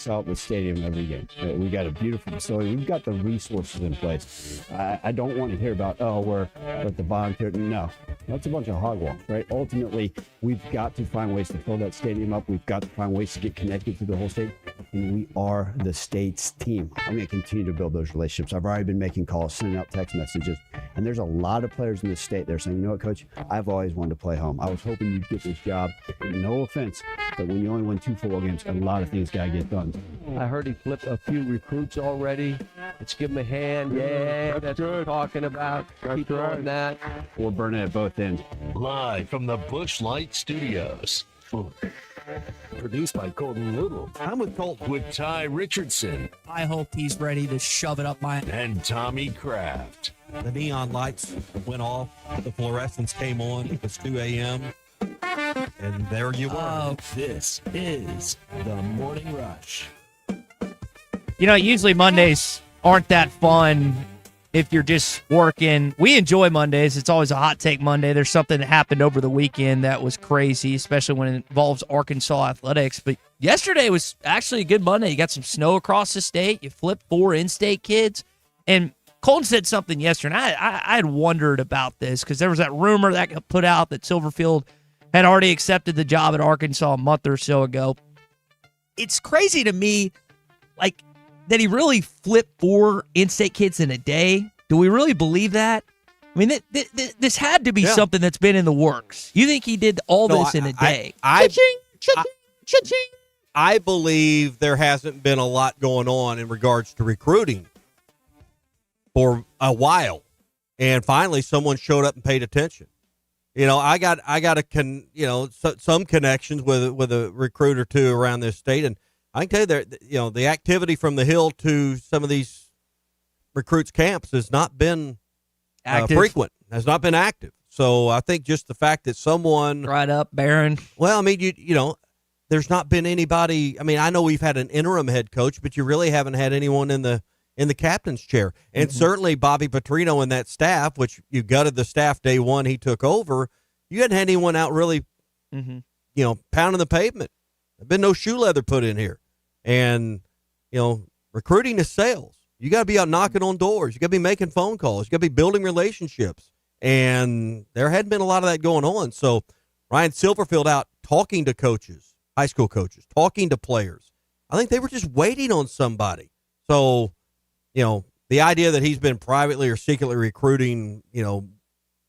sell out the stadium every game. We got a beautiful facility. We've got the resources in place. I don't want to hear about, we're at the volunteer. No, that's a bunch of hogwash, right? Ultimately, we've got to find ways to fill that stadium up. We've got to find ways to get connected to the whole state. And we are the state's team. I'm going to continue to build those relationships. I've already been making calls, sending out text messages. And there's a lot of players in the state that are saying, you know what, Coach, I've always wanted to play home. I was hoping you'd get this job. And no offense, but when you only win 2 football games, a lot of things got to get done. I heard he flipped a few recruits already. Let's give him a hand. Yeah, that's what we're talking about. Keep doing that. We're burning at both ends. Live from the Busch Light Studios. Produced by Colton Little. I'm with Colton. With Ty Richardson. I hope he's ready to shove it up my... And Tommy Kraft. The neon lights went off. The fluorescence came on. It was 2 a.m. And there you were. This is the Morning Rush. You know, usually Mondays aren't that fun if you're just working. We enjoy Mondays. It's always a hot take Monday. There's something that happened over the weekend that was crazy, especially when it involves Arkansas athletics. But yesterday was actually a good Monday. You got some snow across the state. You flipped 4 in-state kids. And Colton said something yesterday, and I had wondered about this because there was that rumor that got put out that Silverfield had already accepted the job at Arkansas a month or so ago. It's crazy to me, like, that he really flipped 4 in-state kids in a day. Do we really believe that? I mean, this had to be something that's been in the works. You think he did all this in a day? I believe there hasn't been a lot going on in regards to recruiting for a while, and finally someone showed up and paid attention. You know, I got some connections with a recruit or two around this state, and I can tell you that the activity from the Hill to some of these recruits' camps has not been frequent, has not been active. So I think just the fact that someone dried up, barren. Well, I mean, you know, there's not been anybody. I mean, I know we've had an interim head coach, but you really haven't had anyone in the captain's chair. And certainly Bobby Petrino and that staff, which you gutted the staff day one he took over, you hadn't had anyone out really, pounding the pavement. There's been no shoe leather put in here. And, recruiting is sales. You got to be out knocking on doors. You got to be making phone calls. You got to be building relationships. And there hadn't been a lot of that going on. So Ryan Silverfield out talking to coaches, high school coaches, talking to players. I think they were just waiting on somebody. So, the idea that he's been privately or secretly recruiting,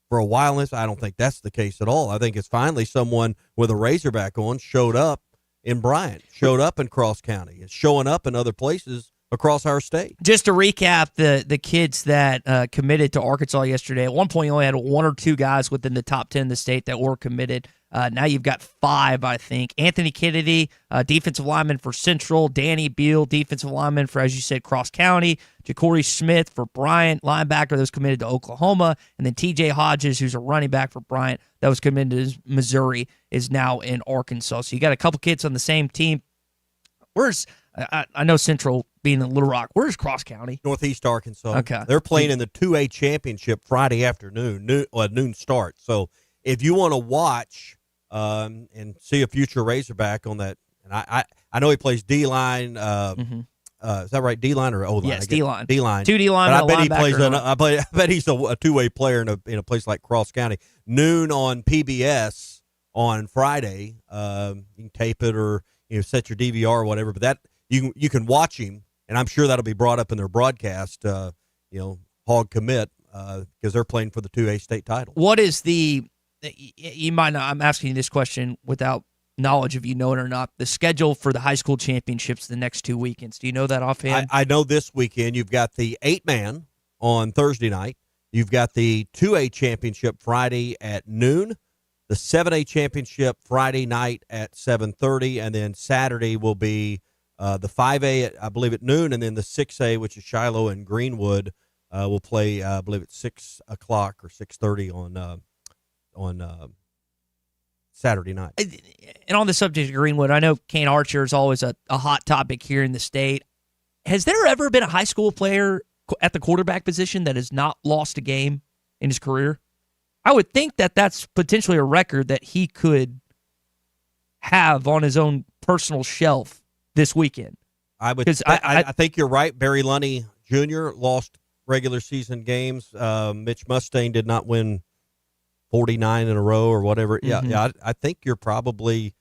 for a while, I don't think that's the case at all. I think it's finally someone with a Razorback on showed up in Bryant, showed up in Cross County. It's showing up in other places across our state. Just to recap, the kids that committed to Arkansas yesterday, at one point you only had 1 or 2 guys within the top 10 of the state that were committed. Now you've got 5, I think. Anthony Kennedy, defensive lineman for Central. Danny Beal, defensive lineman for, as you said, Cross County. Ja'Cory Smith for Bryant, linebacker that was committed to Oklahoma. And then TJ Hodges, who's a running back for Bryant that was committed to Missouri, is now in Arkansas. So you got a couple kids on the same team. I know Central being in Little Rock. Where's Cross County? Northeast Arkansas. Okay. They're playing in the 2A championship Friday afternoon, noon start. So if you want to watch and see a future Razorback on that, and I know he plays D-line. Is that right? D-line or O-line? Yes, D-line. D-line. 2 D-line. I bet he plays. I bet he's a two-way player in a place like Cross County. Noon on PBS on Friday. You can tape it or set your DVR or whatever. But that you can watch him, and I'm sure that'll be brought up in their broadcast. Hog commit because they're playing for the 2A state title. What is you might not, I'm asking you this question without knowledge if you know it or not, the schedule for the high school championships the next 2 weekends. Do you know that offhand? I know this weekend you've got the 8-man on Thursday night. You've got the 2A championship Friday at noon, the 7A championship Friday night at 7:30, and then Saturday will be the 5A, I believe, at noon, and then the 6A, which is Shiloh and Greenwood, will play, I believe, at 6 o'clock or 6:30 on Saturday night. And on the subject of Greenwood, I know Kane Archer is always a hot topic here in the state. Has there ever been a high school player at the quarterback position that has not lost a game in his career? I would think that that's potentially a record that he could have on his own personal shelf this weekend. I would. 'Cause I think you're right. Barry Lunny Jr. lost regular season games. Mitch Mustaine did not win 49 in a row or whatever. Yeah. I think you're probably,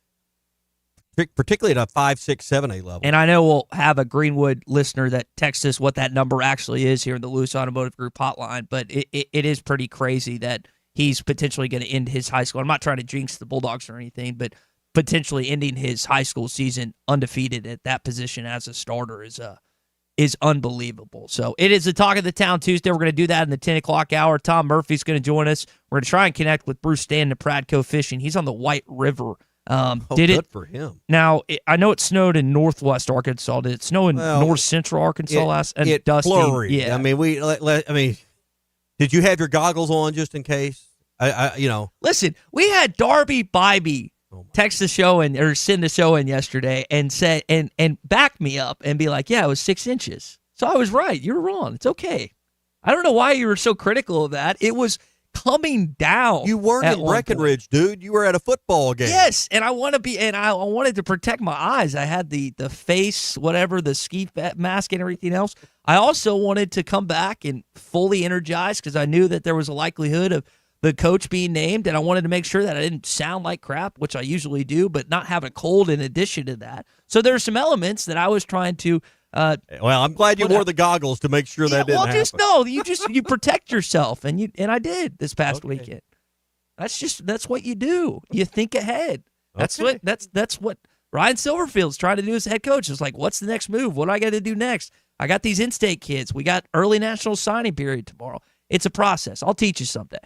particularly at a 5, 6, 7A level. And I know we'll have a Greenwood listener that texts us what that number actually is here in the Lewis Automotive Group hotline, but it is pretty crazy that he's potentially going to end his high school. I'm not trying to jinx the Bulldogs or anything, but potentially ending his high school season undefeated at that position as a starter is unbelievable. So it is the Talk of the Town Tuesday. We're going to do that in the 10 o'clock hour. Tom Murphy's going to join us. We're going to try and connect with Bruce Stanton of Pradco Fishing. He's on the White River. Good for him. Now, I know it snowed in northwest Arkansas. Did it snow in north central Arkansas last? And it dusty. flurried. Yeah. I mean, did you have your goggles on just in case? Listen, we had Darby Bybee text the show or send the show in yesterday and say and back me up and be like, yeah, it was 6 inches. So I was right. You're wrong. It's okay. I don't know why you were so critical of that. It was coming down. You weren't in Breckenridge, dude. You were at a football game. Yes, and I wanted to protect my eyes. I had the face, whatever, the ski mask and everything else. I also wanted to come back and fully energize because I knew that there was a likelihood of the coach being named, and I wanted to make sure that I didn't sound like crap, which I usually do, but not have a cold in addition to that. So there are some elements that I was trying to well, I'm glad you wore the goggles to make sure that didn't happen. Just know you protect yourself, and I did this past weekend. That's what you do. You think ahead. That's what Ryan Silverfield's trying to do as head coach. It's like, what's the next move? What do I got to do next? I got these in-state kids. We got early national signing period tomorrow. It's a process. I'll teach you someday.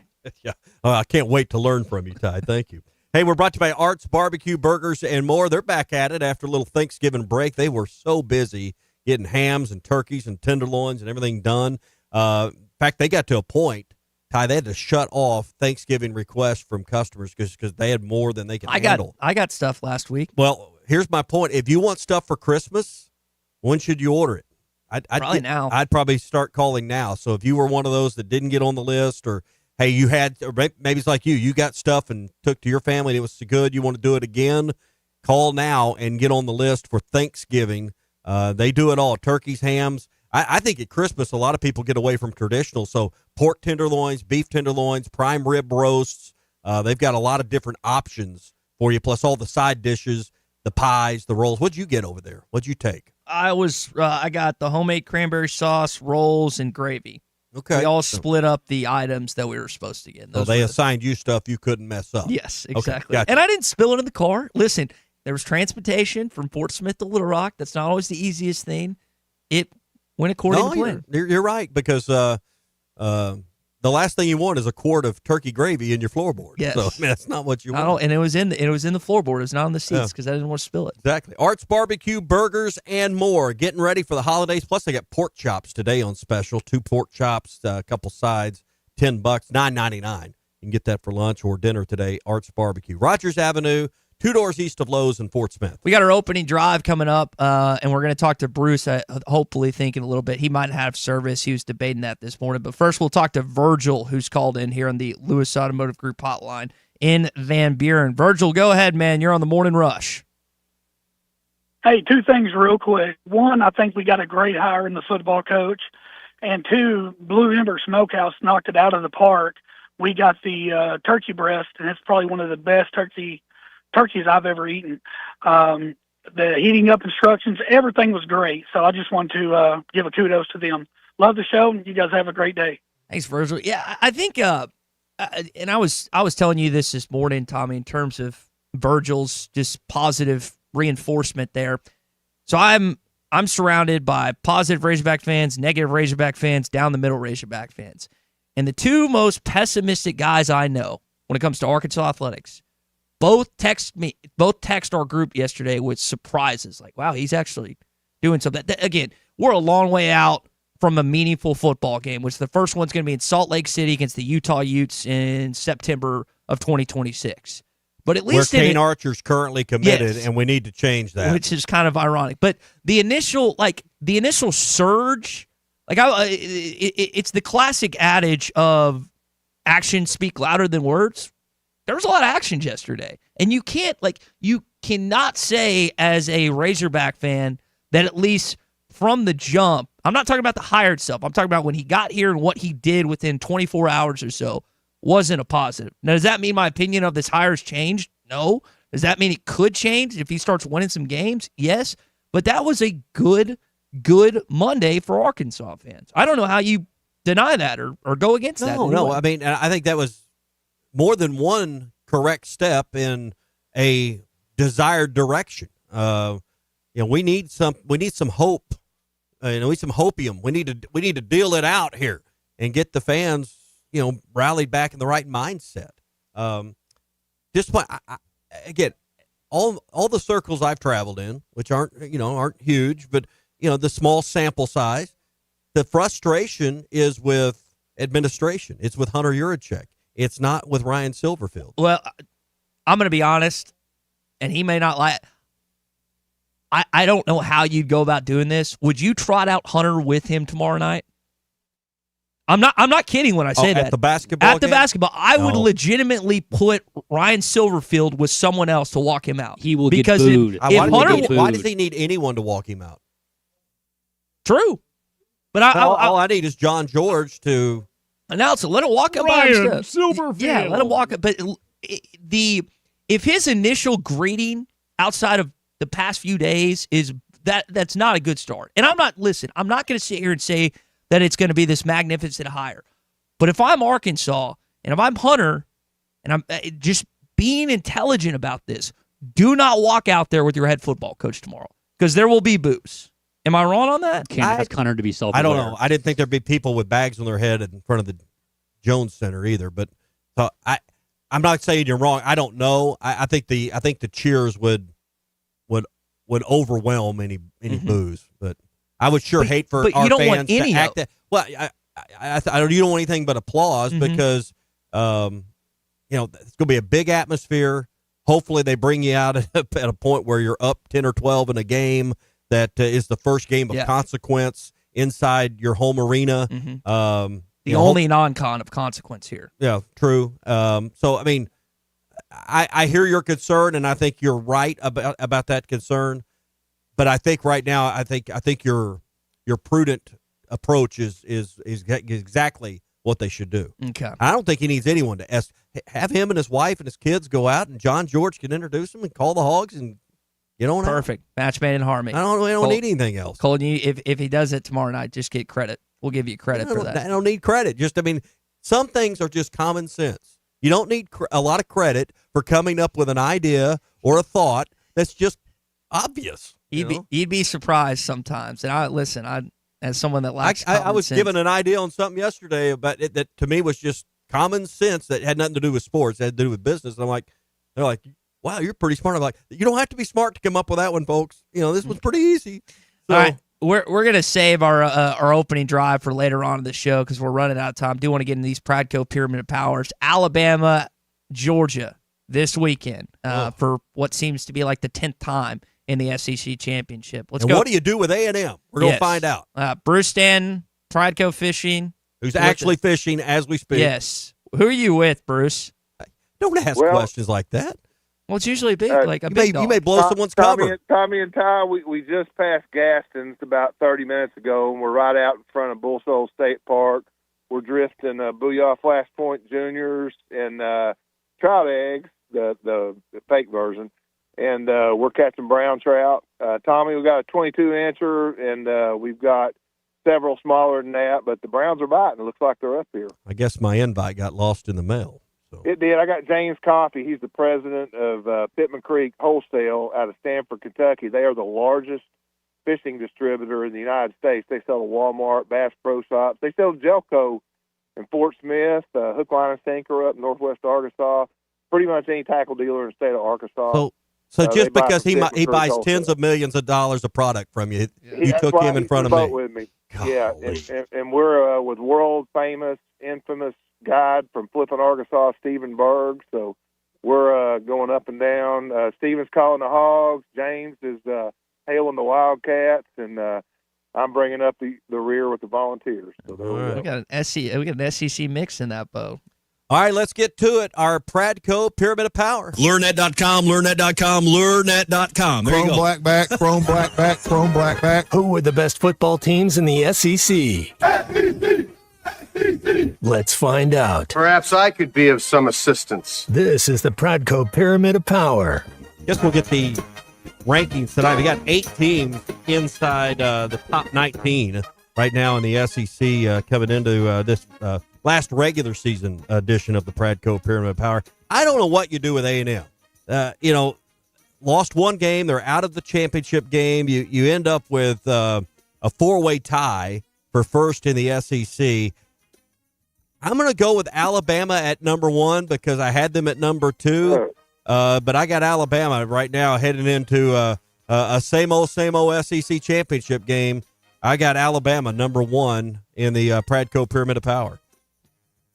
Yeah, I can't wait to learn from you, Ty. Thank you. Hey, we're brought to you by Arts Barbecue, Burgers, and more. They're back at it after a little Thanksgiving break. They were so busy getting hams and turkeys and tenderloins and everything done. In fact, they got to a point, Ty, they had to shut off Thanksgiving requests from customers because they had more than they could handle. I got stuff last week. Well, here's my point. If you want stuff for Christmas, when should you order it? Now. I'd probably start calling now. So if you were one of those that didn't get on the list, or hey, you had, or maybe it's like you got stuff and took to your family and it was so good, you want to do it again, call now and get on the list for Thanksgiving. They do it all. Turkeys, hams. I think at Christmas, a lot of people get away from traditional. So pork tenderloins, beef tenderloins, prime rib roasts. They've got a lot of different options for you, plus all the side dishes, the pies, the rolls. What'd you get over there? What'd you take? I got the homemade cranberry sauce, rolls, and gravy. Okay. We all split up the items that we were supposed to get. So they assigned you stuff you couldn't mess up. Yes, exactly. Okay, gotcha. And I didn't spill it in the car. Listen, there was transportation from Fort Smith to Little Rock. That's not always the easiest thing. It went according to plan. You're right, because the last thing you want is a quart of turkey gravy in your floorboard. Yes. So, that's not what you want. And it was in the floorboard. It was not on the seats because I didn't want to spill it. Exactly. Arts Barbecue, Burgers, and more. Getting ready for the holidays. Plus, they got pork chops today on special. 2 pork chops, a couple sides, $10, $9.99. You can get that for lunch or dinner today. Arts Barbecue. Rogers Avenue, 2 doors east of Lowe's in Fort Smith. We got our opening drive coming up, and we're going to talk to Bruce, hopefully thinking a little bit. He might have service. He was debating that this morning. But first, we'll talk to Virgil, who's called in here on the Lewis Automotive Group hotline in Van Buren. Virgil, go ahead, man. You're on the morning rush. Hey, 2 things real quick. 1, I think we got a great hire in the football coach. And 2, Blue Ember Smokehouse knocked it out of the park. We got the turkey breast, and it's probably one of the best turkeys I've ever eaten. The heating up instructions, everything was great. So I just want to give a kudos to them. Love the show, and you guys have a great day. Thanks, Virgil. Yeah, I think, and I was telling you this morning, Tommy, in terms of Virgil's just positive reinforcement there. So I'm surrounded by positive Razorback fans, negative Razorback fans, down the middle Razorback fans. And the 2 most pessimistic guys I know when it comes to Arkansas athletics, both text our group yesterday with surprises. Like, wow, he's actually doing something. Again, we're a long way out from a meaningful football game, which the first one's going to be in Salt Lake City against the Utah Utes in September of 2026 But at least Kane Archer's currently committed, and we need to change that, which is kind of ironic. But the initial surge, it's the classic adage of actions speak louder than words. There was a lot of actions yesterday, and you cannot say as a Razorback fan that at least from the jump, I'm not talking about the hire itself. I'm talking about when he got here and what he did within 24 hours or so wasn't a positive. Now, does that mean my opinion of this hire has changed? No. Does that mean it could change if he starts winning some games? Yes. But that was a good Monday for Arkansas fans. I don't know how you deny that or go against that. No. I mean, I think that was more than one correct step in a desired direction. We need some hope. We need some hopium. We need to deal it out here and get the fans, rallied back in the right mindset. Again, all the circles I've traveled in, which aren't huge, but the small sample size, the frustration is with administration. It's with Hunter Yurachek. It's not with Ryan Silverfield. Well, I'm going to be honest, and he may not like. I don't know how you'd go about doing this. Would you trot out Hunter with him tomorrow night? I'm not kidding when I say that. At the basketball game? Basketball, I would legitimately put Ryan Silverfield with someone else to walk him out. He will get booed. Why does he need anyone to walk him out? True. But all I need is John George to announce it. Let him walk up by himself. Silverfield. Yeah, let him walk up. But if his initial greeting outside of the past few days is that's not a good start. And I'm not going to sit here and say that it's going to be this magnificent hire. But if I'm Arkansas and if I'm Hunter and I'm just being intelligent about this, do not walk out there with your head football coach tomorrow because there will be boos. Am I wrong on that? Can't ask Hunter to be self-aware. I don't know. I didn't think there'd be people with bags on their head in front of the Jones Center either. But so I'm not saying you're wrong. I don't know. I think the cheers would overwhelm any boos. But I would hate for our fans to act that. Well, I don't. You don't want anything but applause because it's going to be a big atmosphere. Hopefully, they bring you out at a point where you're up 10 or 12 in a game. That is the first game of consequence inside your home arena. Mm-hmm. The only non-con of consequence here. Yeah, true. So, I mean, I hear your concern, and I think you're right about that concern. But I think right now, I think your prudent approach is exactly what they should do. Okay. I don't think he needs anyone to have him and his wife and his kids go out, and John George can introduce them and call the Hogs and. Perfect. Match made in harmony. We don't need anything else. Colton, if he does it tomorrow night, just get credit. We'll give you credit for that. I don't need credit. Some things are just common sense. You don't need a lot of credit for coming up with an idea or a thought that's just obvious. You'd be surprised sometimes. And I as someone that lacks common I was sense. given an idea on something yesterday about it that to me was just common sense that had nothing to do with sports. It had to do with business. And they're like, wow, you're pretty smart. I'm like, you don't have to be smart to come up with that one, folks. This one's pretty easy. So, all right, we're gonna save our opening drive for later on in the show because we're running out of time. Do want to get into these Pradco Pyramid of Powers, Alabama, Georgia this weekend for what seems to be like the 10th time in the SEC championship. Let's go. What do you do with A&M? We're gonna find out. Bruce Stanton, Pradco Fishing, who's actually fishing as we speak. Yes. Who are you with, Bruce? Don't ask questions like that. Well, it's usually big, like a big dog. You may blow someone's cover. Tommy and Ty, we just passed Gaston's about 30 minutes ago, and we're right out in front of Bull Soul State Park. We're drifting Booyah Flashpoint Juniors and trout eggs, the fake version, and we're catching brown trout. Tommy, we got a 22-incher, and we've got several smaller than that, but the browns are biting. It looks like they're up here. I guess my invite got lost in the mail. It did. I got James Coffey. He's the president of Pittman Creek Wholesale out of Stamford, Kentucky. They are the largest fishing distributor in the United States. They sell to Walmart, Bass Pro Shops. They sell to Jelco in Fort Smith, Hook, Line, and Sinker up in northwest Arkansas. Pretty much any tackle dealer in the state of Arkansas. So just because he buys tens of millions of dollars of product from you, you took him in front of me. With me. Yeah, and we're with world famous, infamous guide from Flippin, Arkansas, Stephen Berg. So we're going up and down. Stephen's calling the Hogs. James is hailing the Wildcats, and I'm bringing up the rear with the Volunteers. So we got an SEC mix in that boat. All right, let's get to it. Our Pradco Pyramid of Power. LearnNet.com, LearnNet.com, LearnNet.com. There you Chrome go. Blackback, Chrome Blackback, Chrome Blackback. Who are the best football teams in the SEC? Let's find out. Perhaps I could be of some assistance. This is the Pradco Pyramid of Power. Guess we'll get the rankings tonight. We got 8 teams inside the top 19 right now in the SEC coming into this last regular season edition of the Pradco Pyramid of Power. I don't know what you do with A&M. Lost one game. They're out of the championship game. You end up with a 4-way tie for first in the SEC. I'm going to go with Alabama at number 1 because I had them at number 2. But I got Alabama right now heading into a same old SEC championship game. I got Alabama number 1 in the Pradco Pyramid of Power.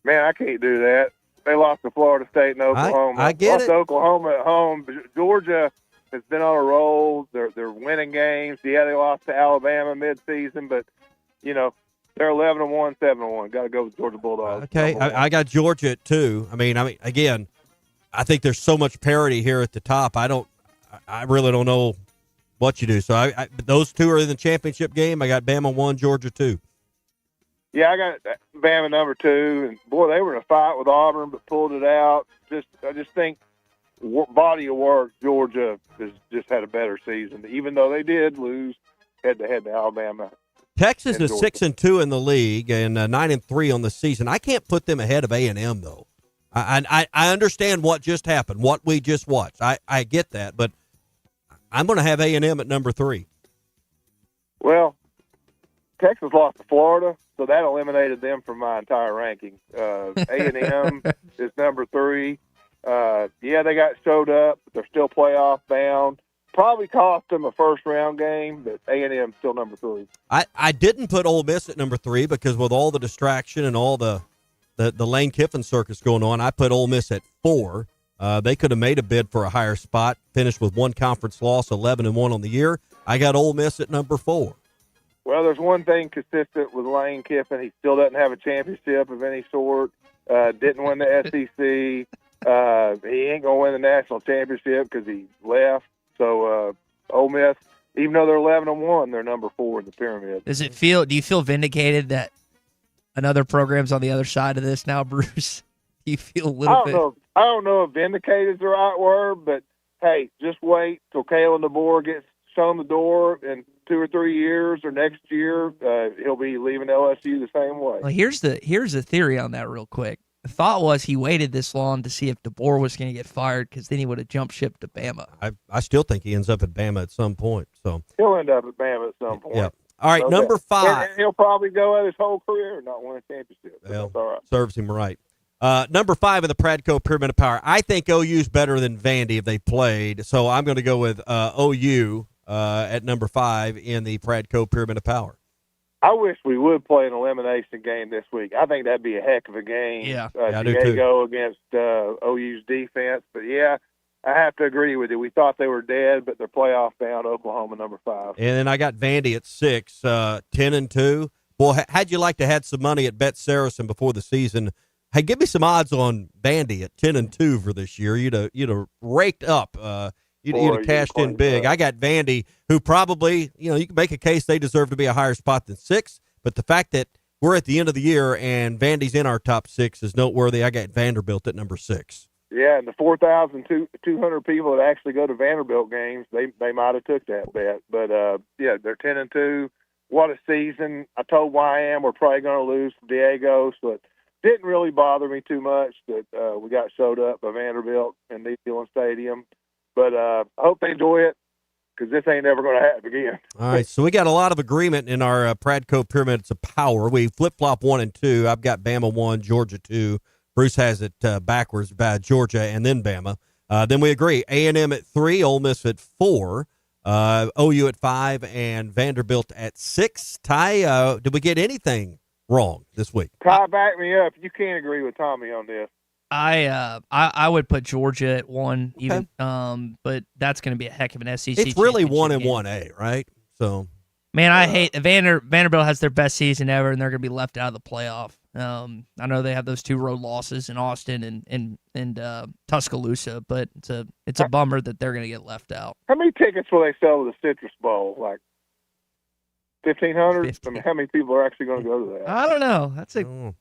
Man, I can't do that. They lost to Florida State and Oklahoma. I get lost it. to Oklahoma at home. Georgia has been on a roll. They're winning games. Yeah, they lost to Alabama midseason, but they're 11-1, 7-1. Got to go with Georgia Bulldogs. Okay, I got Georgia at 2. I mean, again, I think there's so much parity here at the top. I really don't know what you do. So those 2 are in the championship game. I got Bama 1, Georgia 2. Yeah, I got Bama number 2, and boy, they were in a fight with Auburn, but pulled it out. I just think body of work, Georgia has just had a better season, even though they did lose head-to-head to Alabama. Texas is 6-2 in the league and 9-3 on the season. I can't put them ahead of A&M though. I understand what just happened, what we just watched. I get that, but I'm going to have A&M at number 3. Well, Texas lost to Florida, so that eliminated them from my entire ranking. A&M is number 3. Yeah, they got showed up, but they're still playoff bound. Probably cost them a first-round game, but A&M still number 3. I didn't put Ole Miss at number 3 because with all the distraction and all the Lane Kiffin circus going on, I put Ole Miss at 4. They could have made a bid for a higher spot, finished with 1 conference loss, 11-1 on the year. I got Ole Miss at number 4. Well, there's one thing consistent with Lane Kiffin. He still doesn't have a championship of any sort, didn't win the SEC. He ain't going to win the national championship because he left. So Ole Miss, even though they're 11-1, they're number 4 in the pyramid. Do you feel vindicated that another program's on the other side of this now, Bruce? Do you feel a little bit? I don't know if vindicated is the right word, but hey, just wait till Kalen DeBoer gets shown the door in 2 or 3 years or next year. He'll be leaving LSU the same way. Well, here's the theory on that real quick. The thought was he waited this long to see if DeBoer was going to get fired because then he would have jumped ship to Bama. I still think he ends up at Bama at some point. So he'll end up at Bama at some point. Yeah. All right, number 5. And he'll probably go at his whole career and not win a championship. Well, that's all right. serves him right. Number 5 in the Pradco Pyramid of Power. I think OU's better than Vandy if they played, so I'm going to go with OU at number 5 in the Pradco Pyramid of Power. I wish we would play an elimination game this week. I think that'd be a heck of a game. Yeah. I do too. Diego against OU's defense. But, yeah, I have to agree with you. We thought they were dead, but they're playoff bound. Oklahoma number 5. And then I got Vandy at 6, 10-2. Boy, how'd you like to have some money at Bet Saracen before the season? Hey, give me some odds on Vandy at 10-2 for this year. You'd have raked up. You'd have cashed in big. I got Vandy, who probably, you can make a case they deserve to be a higher spot than 6. But the fact that we're at the end of the year and Vandy's in our top 6 is noteworthy. I got Vanderbilt at number 6. Yeah, and the 4,200 people that actually go to Vanderbilt games, they might have took that bet. But, yeah, they're 10-2. What a season. I told YM we're probably going to lose to Diego, so it didn't really bother me too much that we got showed up by Vanderbilt in Neyland Stadium. But I hope they enjoy it because this ain't ever going to happen again. All right, so we got a lot of agreement in our Pradco Pyramids of Power. We flip-flop 1 and 2. I've got Bama 1, Georgia 2. Bruce has it backwards by Georgia and then Bama. Then we agree. A&M at 3, Ole Miss at 4, OU at 5, and Vanderbilt at 6. Ty, did we get anything wrong this week? Ty, back me up. You can't agree with Tommy on this. I would put Georgia at 1 even, but that's going to be a heck of an SEC. It's really championship 1 and game. 1A, right? So, Man, I hate Vanderbilt has their best season ever, and they're going to be left out of the playoff. I know they have those 2 road losses in Austin and Tuscaloosa, but it's a bummer that they're going to get left out. How many tickets will they sell to the Citrus Bowl? Like 1,500? I mean, how many people are actually going to go to that? I don't know.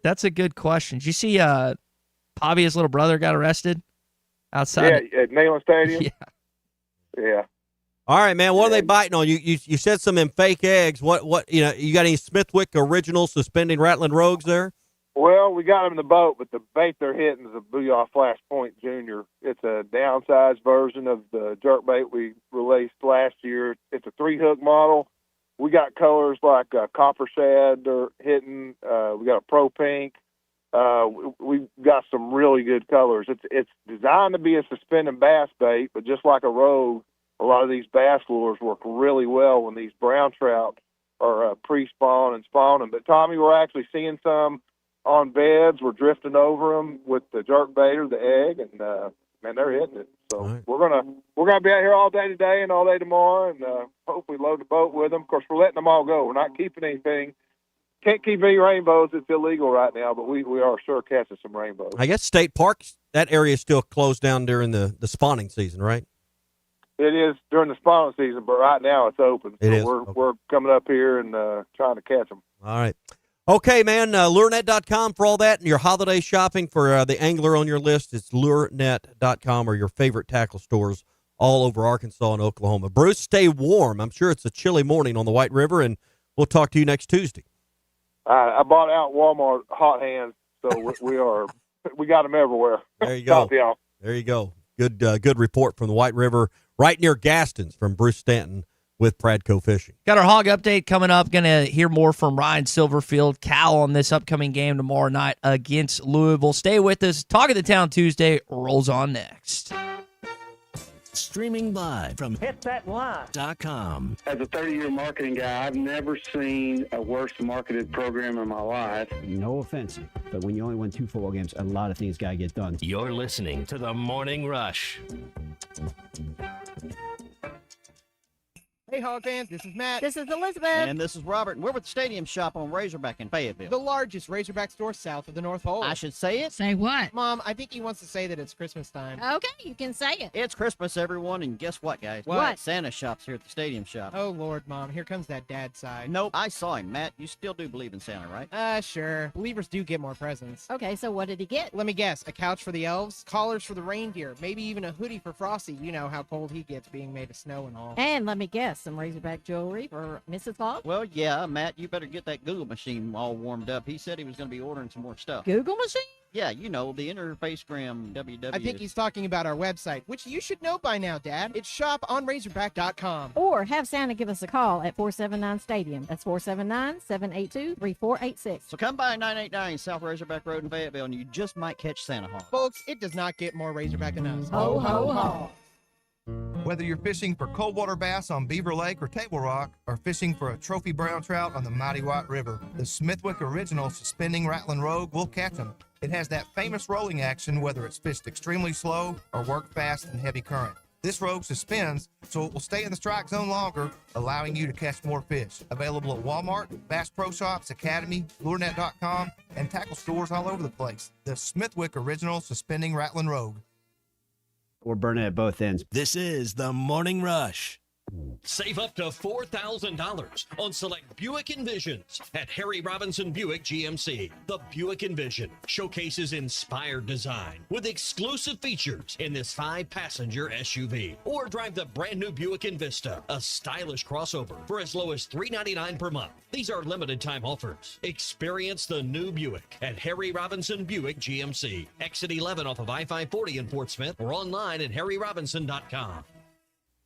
That's a good question. Did you see Pavia's little brother got arrested outside? Yeah, at Neyland Stadium? Yeah. All right, man. What are they biting on? You said some in fake eggs. What you got any Smithwick original suspending Rattling Rogues there? Well, we got them in the boat, but the bait they're hitting is a Booyah Flashpoint Junior. It's a downsized version of the jerkbait we released last year. It's a 3-hook model. We got colors like copper shad they're hitting. We got a pro pink. We've got some really good colors. It's designed to be a suspending bass bait, but just like a Rogue, a lot of these bass lures work really well when these brown trout are pre-spawn and spawning. But, Tommy, we're actually seeing some on beds. We're drifting over them with the jerkbait or the egg, and, man, they're hitting it. So we're gonna be out here all day today and all day tomorrow, and hopefully load the boat with them. Of course, we're letting them all go. We're not keeping anything. Can't keep any rainbows. It's illegal right now, but we are sure catching some rainbows. I guess State Park, that area is still closed down during the spawning season, right? It is during the spawning season, but right now it's open. So we're coming up here and trying to catch them. All right. Okay, man, lurenet.com for all that, and your holiday shopping for the angler on your list. It's lurenet.com or your favorite tackle stores all over Arkansas and Oklahoma. Bruce, stay warm. I'm sure it's a chilly morning on the White River, and we'll talk to you next Tuesday. I bought out Walmart hot hands, so we got them everywhere. There you go. There you go. Good report from the White River, right near Gaston's, from Bruce Stanton with Pradco Fishing. Got our hog update coming up. Going to hear more from Ryan Silverfield, Cal, on this upcoming game tomorrow night against Louisville. Stay with us. Talk of the Town Tuesday rolls on next. Streaming live from hitthatline.com. As a 30-year marketing guy, I've never seen a worse marketed program in my life. No offense, but when you only win 2 football games, a lot of things got to get done. You're listening to The Morning Rush. Hey, Hog fans, this is Matt. This is Elizabeth. And this is Robert, and we're with the Stadium Shop on Razorback in Fayetteville. The largest Razorback store south of the North Pole. I should say it? Say what? Mom, I think he wants to say that it's Christmas time. Okay, you can say it. It's Christmas, everyone, and guess what, guys? What? Santa shop's here at the Stadium Shop. Oh, Lord, Mom, here comes that dad side. Nope, I saw him. Matt, you still do believe in Santa, right? Sure. Believers do get more presents. Okay, so what did he get? Let me guess, a couch for the elves, collars for the reindeer, maybe even a hoodie for Frosty. You know how cold he gets being made of snow and all. And let me guess, some Razorback jewelry for Mrs. Claus? Well, yeah, Matt, you better get that Google machine all warmed up. He said he was going to be ordering some more stuff. Google machine? Yeah, you know, the interfacegram WW. I think he's talking about our website, which you should know by now, Dad. It's shoponrazorback.com. Or have Santa give us a call at 479-STADIUM. That's 479-782-3486. So come by 989 South Razorback Road in Fayetteville, and you just might catch Santa Hawk. Folks, it does not get more Razorback than us. Ho, ho, ho. Whether you're fishing for coldwater bass on Beaver Lake or Table Rock, or fishing for a trophy brown trout on the mighty White River, the Smithwick Original Suspending Rattling Rogue will catch them. It has that famous rolling action whether it's fished extremely slow or worked fast in heavy current. This rogue suspends, so it will stay in the strike zone longer, allowing you to catch more fish. Available at Walmart, Bass Pro Shops, Academy, LureNet.com, and tackle stores all over the place. The Smithwick Original Suspending Rattling Rogue. We're burning at both ends. This is The Morning Rush. Save up to $4,000 on select Buick Envisions at Harry Robinson Buick GMC. The Buick Envision showcases inspired design with exclusive features in this 5-passenger SUV. Or drive the brand new Buick Envista, a stylish crossover for as low as $399 per month. These are limited time offers. Experience the new Buick at Harry Robinson Buick GMC. Exit 11 off of I-540 in Fort Smith, or online at harryrobinson.com.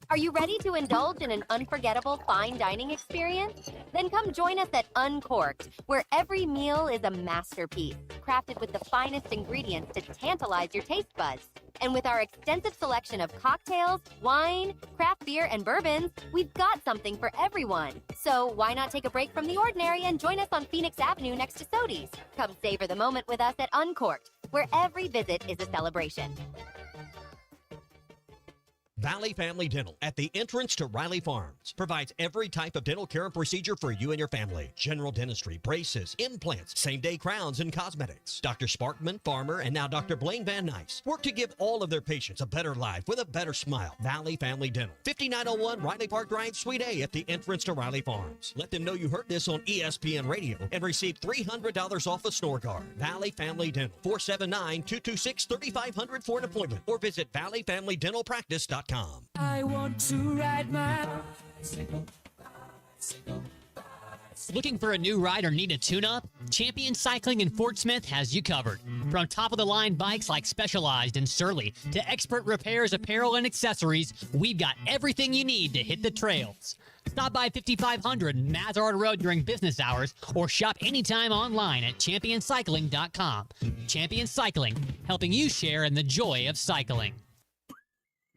Are you ready to indulge in an unforgettable fine dining experience? Then come join us at Uncorked, where every meal is a masterpiece, crafted with the finest ingredients to tantalize your taste buds. And with our extensive selection of cocktails, wine, craft beer, and bourbons, we've got something for everyone. So why not take a break from the ordinary and join us on Phoenix Avenue next to Sodi's? Come savor the moment with us at Uncorked, where every visit is a celebration. Valley Family Dental at the entrance to Riley Farms provides every type of dental care and procedure for you and your family. General dentistry, braces, implants, same-day crowns, and cosmetics. Dr. Sparkman, Farmer, and now Dr. Blaine Van Nice work to give all of their patients a better life with a better smile. Valley Family Dental, 5901 Riley Park Drive, Suite A at the entrance to Riley Farms. Let them know you heard this on ESPN Radio and receive $300 off a snore guard. Valley Family Dental, 479-226-3500 for an appointment or visit valleyfamilydentalpractice.com. I want to ride my Looking for a new ride or need a tune-up? Champion Cycling in Fort Smith has you covered. From top-of-the-line bikes like Specialized and Surly to expert repairs, apparel, and accessories, we've got everything you need to hit the trails. Stop by 5500 Mazard Road during business hours or shop anytime online at championcycling.com. Champion Cycling, helping you share in the joy of cycling.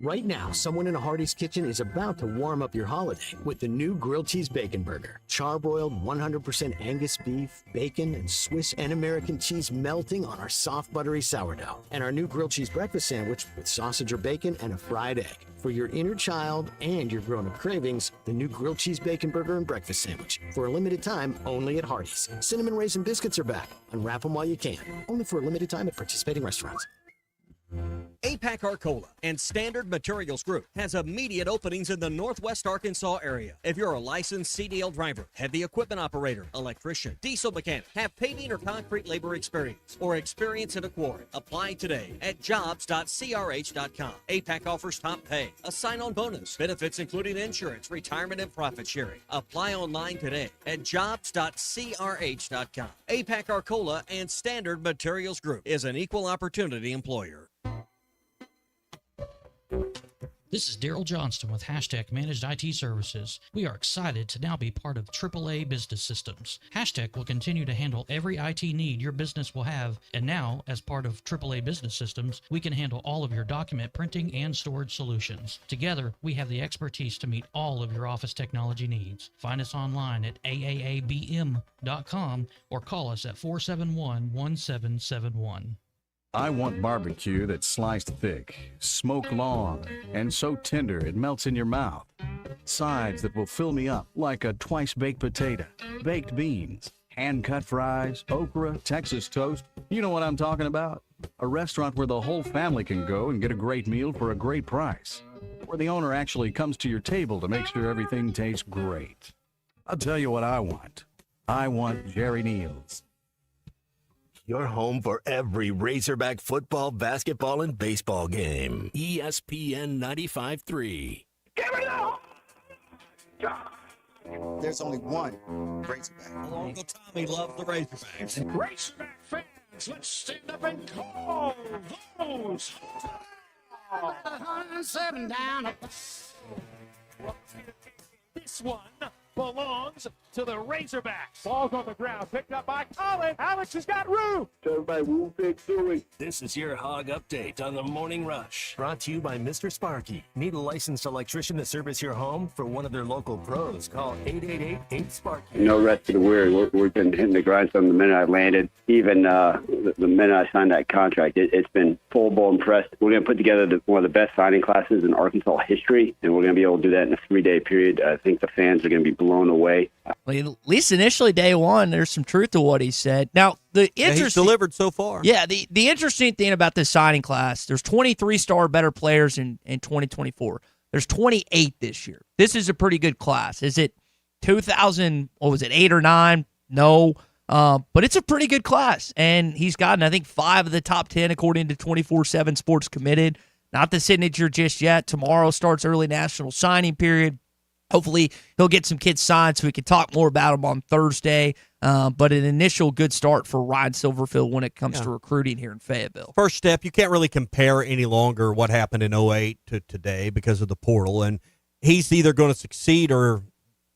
Right now, someone in a Hardee's kitchen is about to warm up your holiday with the new grilled cheese bacon burger. Charbroiled 100% Angus beef, bacon, and Swiss and American cheese melting on our soft, buttery sourdough. And our new grilled cheese breakfast sandwich with sausage or bacon and a fried egg. For your inner child and your grown-up cravings, the new grilled cheese bacon burger and breakfast sandwich. For a limited time, only at Hardee's. Cinnamon Raisin Biscuits are back. Unwrap them while you can. Only for a limited time at participating restaurants. APAC Arcola and Standard Materials Group has immediate openings in the Northwest Arkansas area. If you're a licensed CDL driver, heavy equipment operator, electrician, diesel mechanic, have paving or concrete labor experience, or experience in a quarry, apply today at jobs.crh.com. APAC offers top pay, a sign-on bonus, benefits including insurance, retirement, and profit sharing. Apply online today at jobs.crh.com. APAC Arcola and Standard Materials Group is an equal opportunity employer. This is Daryl Johnston with Hashtag Managed IT Services. We are excited to now be part of AAA Business Systems. Hashtag will continue to handle every IT need your business will have, and now, as part of AAA Business Systems, we can handle all of your document printing and storage solutions. Together, we have the expertise to meet all of your office technology needs. Find us online at aaabm.com or call us at 471-1771. I want barbecue that's sliced thick, smoked long, and so tender it melts in your mouth. Sides that will fill me up like a twice-baked potato, baked beans, hand-cut fries, okra, Texas toast. You know what I'm talking about? A restaurant where the whole family can go and get a great meal for a great price. Where the owner actually comes to your table to make sure everything tastes great. I'll tell you what I want. I want Jerry Neal's. Your home for every Razorback football, basketball, and baseball game. ESPN 95.3. There's only one Razorback. Uncle Tommy loves the Razorbacks. Razorback fans, let's stand up and call those. 107 down. This one belongs to the Razorbacks. Ball's on the ground, picked up by Colin. Alex has got room. Everybody move big doing. This is your Hog Update on the Morning Rush. Brought to you by Mr. Sparky. Need a licensed electrician to service your home? For one of their local pros, call 888-8-SPARKY. No rest for the weary. We've been hitting the grindstone the minute I landed. Even the minute I signed that contract, it's been full-blown press. We're going to put together one of the best signing classes in Arkansas history, and we're going to be able to do that in a 3-day period. I think the fans are going to be blown away. Well, at least initially, day one, there's some truth to what he said. Now, the interesting, he's delivered so far. Yeah, the interesting thing about this signing class, there's 23-star better players in 2024. There's 28 this year. This is a pretty good class. Is it 2000? What was it, 8 or 9? No, but it's a pretty good class, and he's gotten, I think, 5 of the top 10 according to 24/7 Sports Committed. Not the signature just yet. Tomorrow starts early national signing period. Hopefully, he'll get some kids signed so we can talk more about them on Thursday. But an initial good start for Ryan Silverfield when it comes to recruiting here in Fayetteville. First step, you can't really compare any longer what happened in 08 to today because of the portal. And he's either going to succeed or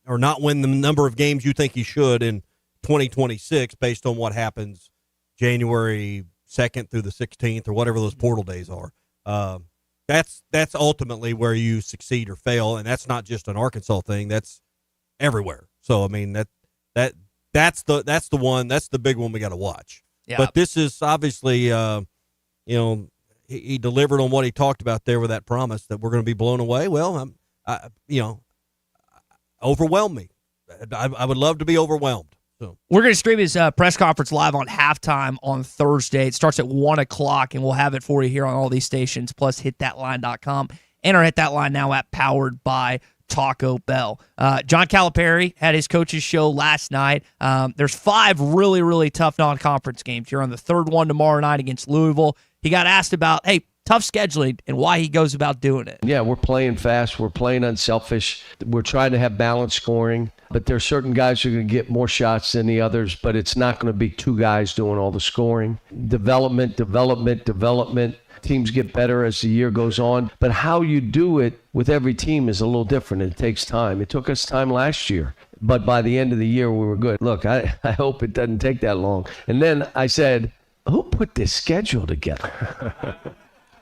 not win the number of games you think he should in 2026 based on what happens January 2nd through the 16th or whatever those portal days are. That's ultimately where you succeed or fail, and that's not just an Arkansas thing. That's everywhere. So I mean that's the big one we got to watch. Yeah. But this is obviously he delivered on what he talked about there with that promise that we're going to be blown away. Well, overwhelm me. I would love to be overwhelmed. So We're going to stream his press conference live on halftime on Thursday. It starts at 1 o'clock, and we'll have it for you here on all these stations, plus hitthatline.com and our Hit That Line Now app powered by Taco Bell. John Calipari had his coach's show last night. There's 5 really, really tough non-conference games. You're on the third one tomorrow night against Louisville. He got asked about, hey, tough scheduling and why he goes about doing it. Yeah, we're playing fast. We're playing unselfish. We're trying to have balanced scoring. But there are certain guys who are going to get more shots than the others, but it's not going to be 2 guys doing all the scoring. Development. Teams get better as the year goes on. But how you do it with every team is a little different. It takes time. It took us time last year. But by the end of the year, we were good. Look, I hope it doesn't take that long. And then I said, who put this schedule together?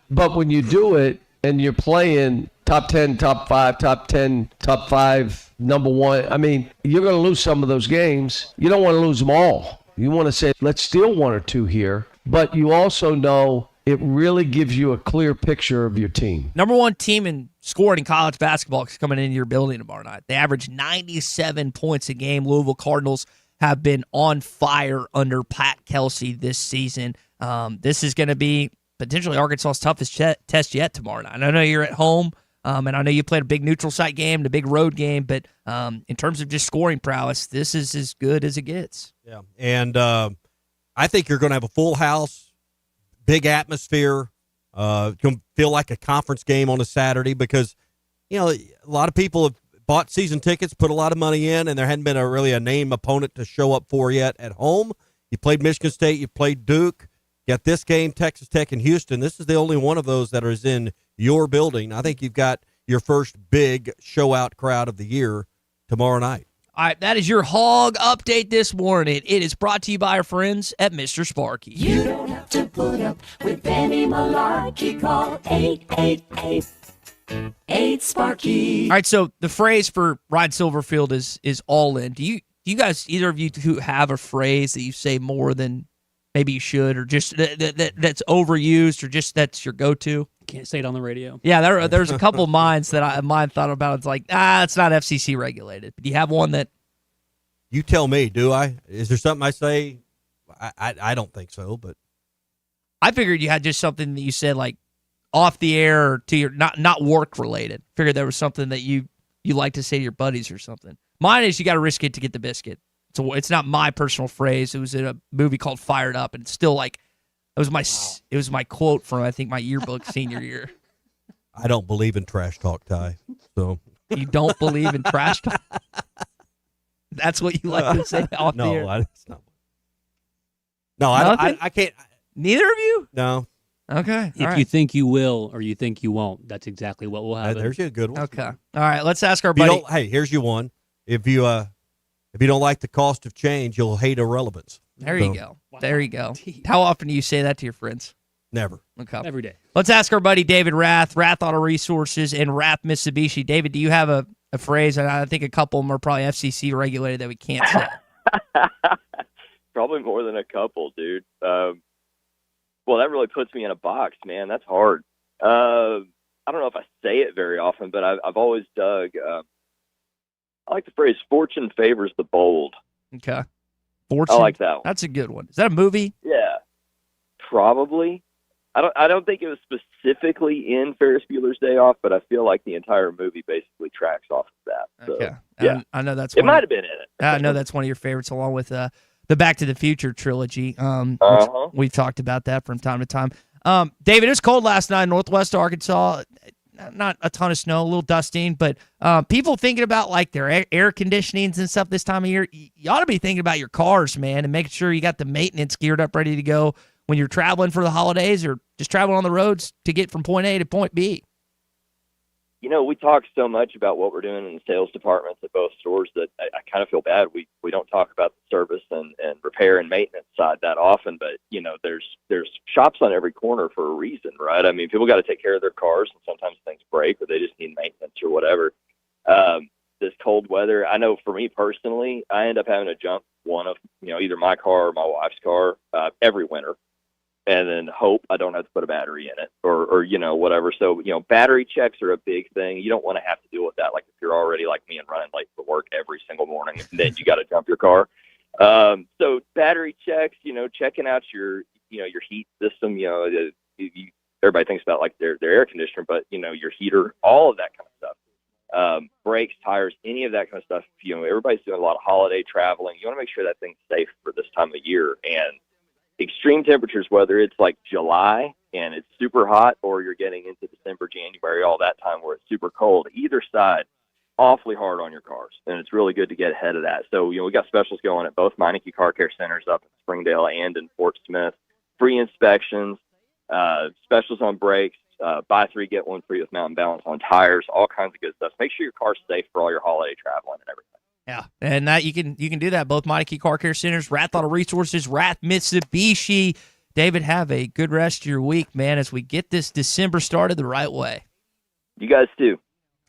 But when you do it and you're playing top 10, top 5, top 10, top 5, number 1, I mean, you're going to lose some of those games. You don't want to lose them all. You want to say, let's steal 1 or 2 here. But you also know it really gives you a clear picture of your team. Number 1 team in scoring in college basketball is coming into your building tomorrow night. They average 97 points a game. Louisville Cardinals have been on fire under Pat Kelsey this season. This is going to be potentially Arkansas's toughest test yet tomorrow night. I know you're at home, and I know you played a big neutral site game, the big road game, but in terms of just scoring prowess, this is as good as it gets. Yeah, and I think you're going to have a full house, big atmosphere. It's going to feel like a conference game on a Saturday because, a lot of people have bought season tickets, put a lot of money in, and there hadn't been really a name opponent to show up for yet at home. You played Michigan State, you played Duke. Got this game, Texas Tech and Houston. This is the only one of those that is in your building. I think you've got your first big show-out crowd of the year tomorrow night. All right, that is your Hog Update this morning. It is brought to you by our friends at Mr. Sparky. You don't have to put up with any malarkey. Call 888-8-SPARKY. All right, so the phrase for Ryan Silverfield is all in. Do you guys, either of you who have a phrase that you say more than maybe you should, or just that's overused, or just that's your go-to? Can't say it on the radio. Yeah, there's a couple minds that mine thought about. It's like, it's not FCC regulated. But do you have one that? You tell me, do I? Is there something I say? I don't think so, but. I figured you had just something that you said like off the air or to your not work related. Figured there was something that you like to say to your buddies or something. Mine is you got to risk it to get the biscuit. So it's not my personal phrase. It was in a movie called Fired Up, and it's still like it was my quote from I think my yearbook senior year. I don't believe in trash talk, Ty. So you don't believe in trash talk? That's what you like to say off the air? No, I can't. Neither of you? No. Okay. If you think you will or you think you won't, that's exactly what will happen. There's you a good one. Okay. All right. Let's ask our buddy. Hey, here's you one. If you don't like the cost of change, you'll hate irrelevance. There you go. Wow. There you go. How often do you say that to your friends? Never. Okay. Every day. Let's ask our buddy David Rath Auto Resources, and Rath Mitsubishi. David, do you have a phrase? And I think a couple of them are probably FCC regulated that we can't say. Probably more than a couple, dude. Well, that really puts me in a box, man. That's hard. I don't know if I say it very often, but I've always dug. I like the phrase "fortune favors the bold." Okay. Fortune. I like that one. That's a good one. Is that a movie? Yeah, probably. I don't think it was specifically in Ferris Bueller's Day Off, but I feel like the entire movie basically tracks off of that. So, okay. Yeah. I know that's. It might have been in it. I know that's one of your favorites, along with the Back to the Future trilogy. Which we've talked about that from time to time. David, it was cold last night in Northwest Arkansas. Not a ton of snow, a little dusting, but people thinking about like their air conditionings and stuff this time of year, you ought to be thinking about your cars, man, and making sure you got the maintenance geared up, ready to go when you're traveling for the holidays or just traveling on the roads to get from point A to point B. You know, we talk so much about what we're doing in the sales departments at both stores that I kind of feel bad. We don't talk about the service and repair and maintenance side that often, but you know, there's shops on every corner for a reason, right? I mean, people got to take care of their cars, and sometimes things break or they just need maintenance or whatever. This cold weather, I know for me personally, I end up having to jump one of, either my car or my wife's car every winter. and then hope I don't have to put a battery in it or whatever. So, battery checks are a big thing. You don't want to have to deal with that. Like if you're already like me and running late for work every single morning, and then you got to jump your car. So battery checks, checking out your heat system, everybody thinks about like their air conditioner, but your heater, all of that kind of stuff. Brakes, tires, any of that kind of stuff. Everybody's doing a lot of holiday traveling. You want to make sure that thing's safe for this time of year. And extreme temperatures, whether it's like July and it's super hot, or you're getting into December, January, all that time where it's super cold, either side, awfully hard on your cars. And it's really good to get ahead of that. So, we got specials going at both Meineke Car Care Centers up in Springdale and in Fort Smith. Free inspections, specials on brakes, buy 3, get 1 free with Mountain Balance on tires, all kinds of good stuff. Make sure your car's safe for all your holiday traveling and everything. Yeah, and that you can do that. Both Meineke Car Care Centers, Rath Auto Resources, Rath Mitsubishi. David, have a good rest of your week, man, as we get this December started the right way. You guys too.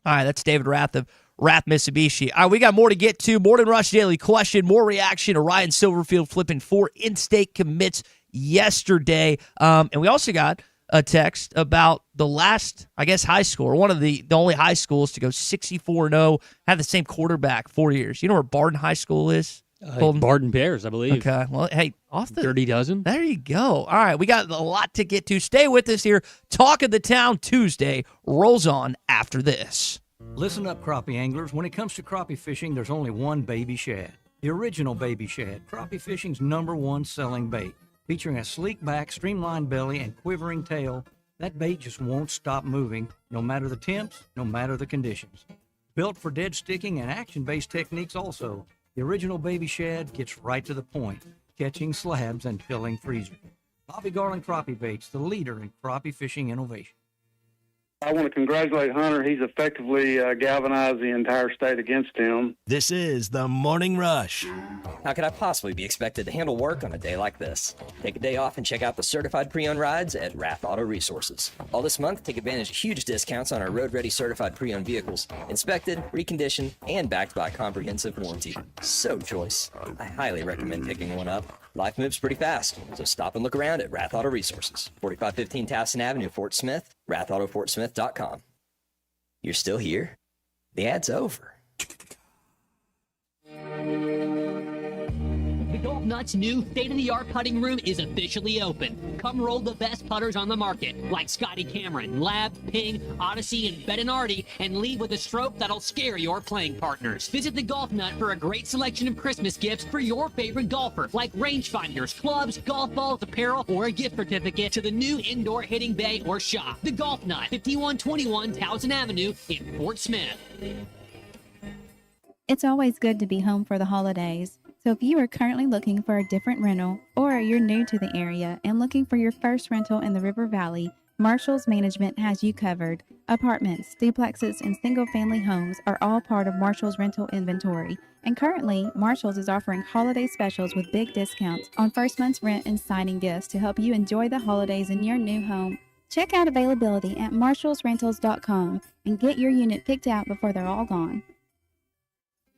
All right, that's David Rath of Rath Mitsubishi. All right, we got more to get to. Morning Rush Daily Question, more reaction to Ryan Silverfield flipping 4 in-state commits yesterday. And we also got a text about the last, high school, or one of the only high schools to go 64-0, have the same quarterback 4 years. You know where Barden High School is? Barden Bears, I believe. Okay. Well, hey, off the Dirty Dozen. There you go. All right, we got a lot to get to. Stay with us here. Talk of the Town Tuesday rolls on after this. Listen up, crappie anglers. When it comes to crappie fishing, there's only one baby shad. The original baby shad, crappie fishing's #1 selling bait. Featuring a sleek back, streamlined belly, and quivering tail, that bait just won't stop moving, no matter the temps, no matter the conditions. Built for dead sticking and action-based techniques also, the original baby shad gets right to the point, catching slabs and filling freezers. Bobby Garland Crappie Baits, the leader in crappie fishing innovation. I want to congratulate Hunter. He's effectively galvanized the entire state against him. This is the Morning Rush. How could I possibly be expected to handle work on a day like this? Take a day off and check out the certified pre-owned rides at Rath Auto Resources. All this month, take advantage of huge discounts on our road-ready certified pre-owned vehicles, inspected, reconditioned, and backed by a comprehensive warranty. So choice. I highly recommend picking one up. Life moves pretty fast, so stop and look around at Rath Auto Resources, 4515 Towson Avenue, Fort Smith, rathautofortsmith.com. You're still here? The ad's over. The Golf Nuts' new state-of-the-art putting room is officially open. Come roll the best putters on the market, like Scotty Cameron, Lab, Ping, Odyssey, and Bettinardi, and leave with a stroke that'll scare your playing partners. Visit the Golf Nut for a great selection of Christmas gifts for your favorite golfer, like rangefinders, clubs, golf balls, apparel, or a gift certificate to the new indoor hitting bay or shop. The Golf Nut, 5121 Towson Avenue in Fort Smith. It's always good to be home for the holidays. So if you are currently looking for a different rental, or you're new to the area and looking for your first rental in the River Valley, Marshall's Management has you covered. Apartments, duplexes, and single-family homes are all part of Marshall's rental inventory. And currently, Marshall's is offering holiday specials with big discounts on first month's rent and signing gifts to help you enjoy the holidays in your new home. Check out availability at marshallsrentals.com and get your unit picked out before they're all gone.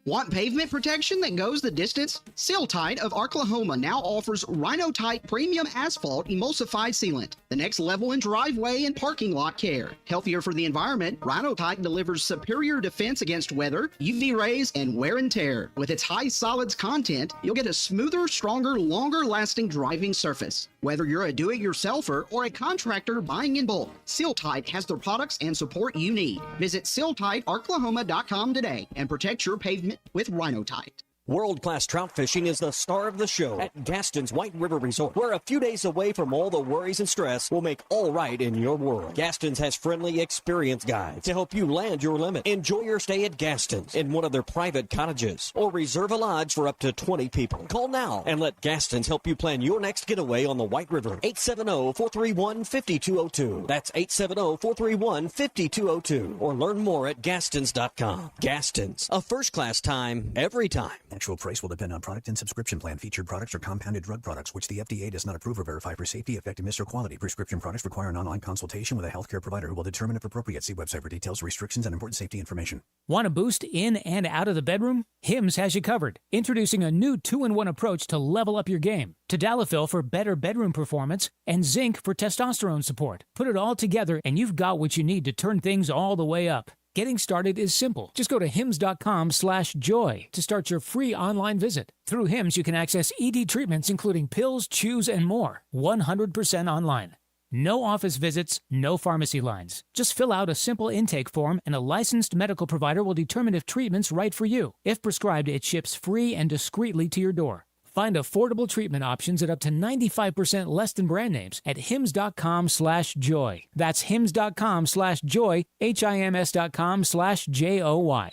Want pavement protection that goes the distance? Seal-Tite of Oklahoma now offers Rhino-Tite Premium Asphalt Emulsified Sealant, the next level in driveway and parking lot care. Healthier for the environment, Rhino-Tite delivers superior defense against weather, UV rays, and wear and tear. With its high solids content, you'll get a smoother, stronger, longer-lasting driving surface. Whether you're a do-it-yourselfer or a contractor buying in bulk, Seal-Tite has the products and support you need. Visit SealTiteOklahoma.com today and protect your pavement with Rhino-Tite. World-class trout fishing is the star of the show at Gaston's White River Resort, where a few days away from all the worries and stress will make all right in your world. Gaston's has friendly, experienced guides to help you land your limit. Enjoy your stay at Gaston's in one of their private cottages, or reserve a lodge for up to 20 people. Call now and let Gaston's help you plan your next getaway on the White River. 870-431-5202. That's 870-431-5202. Or learn more at Gastons.com. Gaston's, a first-class time, every time. Actual price will depend on product and subscription plan. Featured products are compounded drug products, which the FDA does not approve or verify for safety, effectiveness, or quality. Prescription products require an online consultation with a healthcare provider who will determine if appropriate. See website for details, restrictions, and important safety information. Want a boost in and out of the bedroom? Hims has you covered. Introducing a new 2-in-1 approach to level up your game. Tadalafil for better bedroom performance and zinc for testosterone support. Put it all together and you've got what you need to turn things all the way up. Getting started is simple. Just go to hims.com/joy to start your free online visit. Through Hims, you can access ED treatments including pills, chews, and more. 100% online. No office visits, no pharmacy lines. Just fill out a simple intake form and a licensed medical provider will determine if treatment's right for you. If prescribed, it ships free and discreetly to your door. Find affordable treatment options at up to 95% less than brand names at hims.com/joy. That's hims.com/joy, hims.com/joy.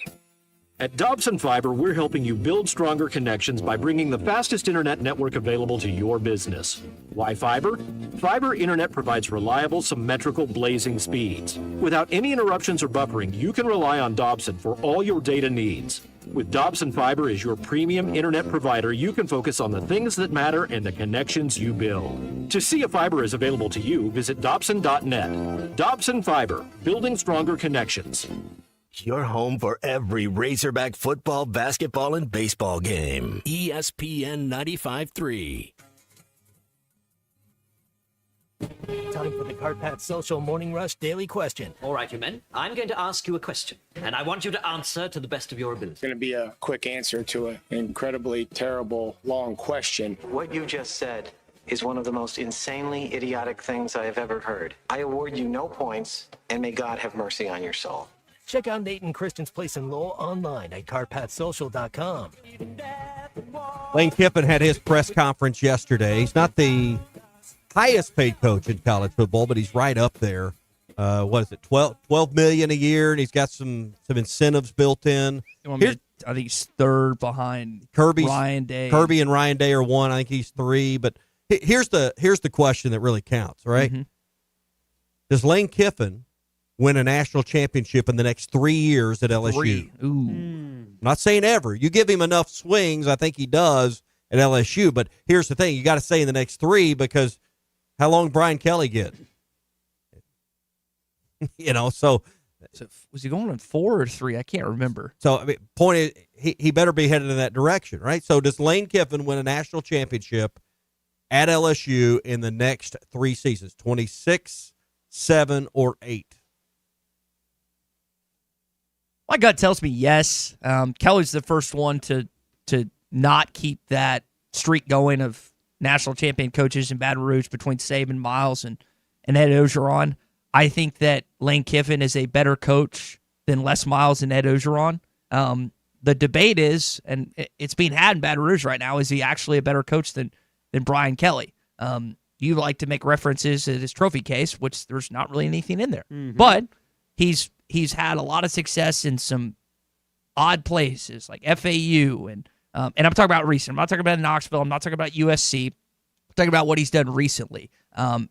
At Dobson Fiber, we're helping you build stronger connections by bringing the fastest internet network available to your business. Why fiber? Fiber internet provides reliable, symmetrical, blazing speeds. Without any interruptions or buffering, you can rely on Dobson for all your data needs. With Dobson Fiber as your premium internet provider, you can focus on the things that matter and the connections you build. To see if fiber is available to you, visit Dobson.net. Dobson Fiber, building stronger connections. Your home for every Razorback football, basketball, and baseball game. ESPN 95.3. Time for the Carpat Social Morning Rush Daily Question. All right, you men. I'm going to ask you a question, and I want you to answer to the best of your ability. It's going to be a quick answer to an incredibly terrible, long question. What you just said is one of the most insanely idiotic things I have ever heard. I award you no points, and may God have mercy on your soul. Check out Nate and Christian's place in Lowell online at carpatsocial.com. Lane Kiffin had his press conference yesterday. He's not the highest paid coach in college football, but he's right up there. What is it, $12 million a year, and he's got some incentives built in. I think he's third behind Ryan Day. Kirby and Ryan Day are one. I think he's three. But here's the question that really counts, right? Mm-hmm. Does Lane Kiffin win a national championship in the next 3 years at LSU? I'm not saying ever. You give him enough swings, I think he does at LSU. But here's the thing. You got to say in the next 3 because how long Brian Kelly get? So was he going on 4 or 3? I can't remember. So, I mean, point is, he better be headed in that direction, right? So does Lane Kiffin win a national championship at LSU in the next 3 seasons, 26, 7, or 8? My gut tells me yes. Kelly's the first one to not keep that streak going of national champion coaches in Baton Rouge between Saban, Miles, and Ed Ogeron. I think that Lane Kiffin is a better coach than Les Miles and Ed Ogeron. The debate is, and it's being had in Baton Rouge right now, is he actually a better coach than Brian Kelly? You like to make references to his trophy case, which there's not really anything in there. Mm-hmm. But he's had a lot of success in some odd places like FAU and I'm talking about recent. I'm not talking about Knoxville. I'm not talking about USC. I'm talking about what he's done recently.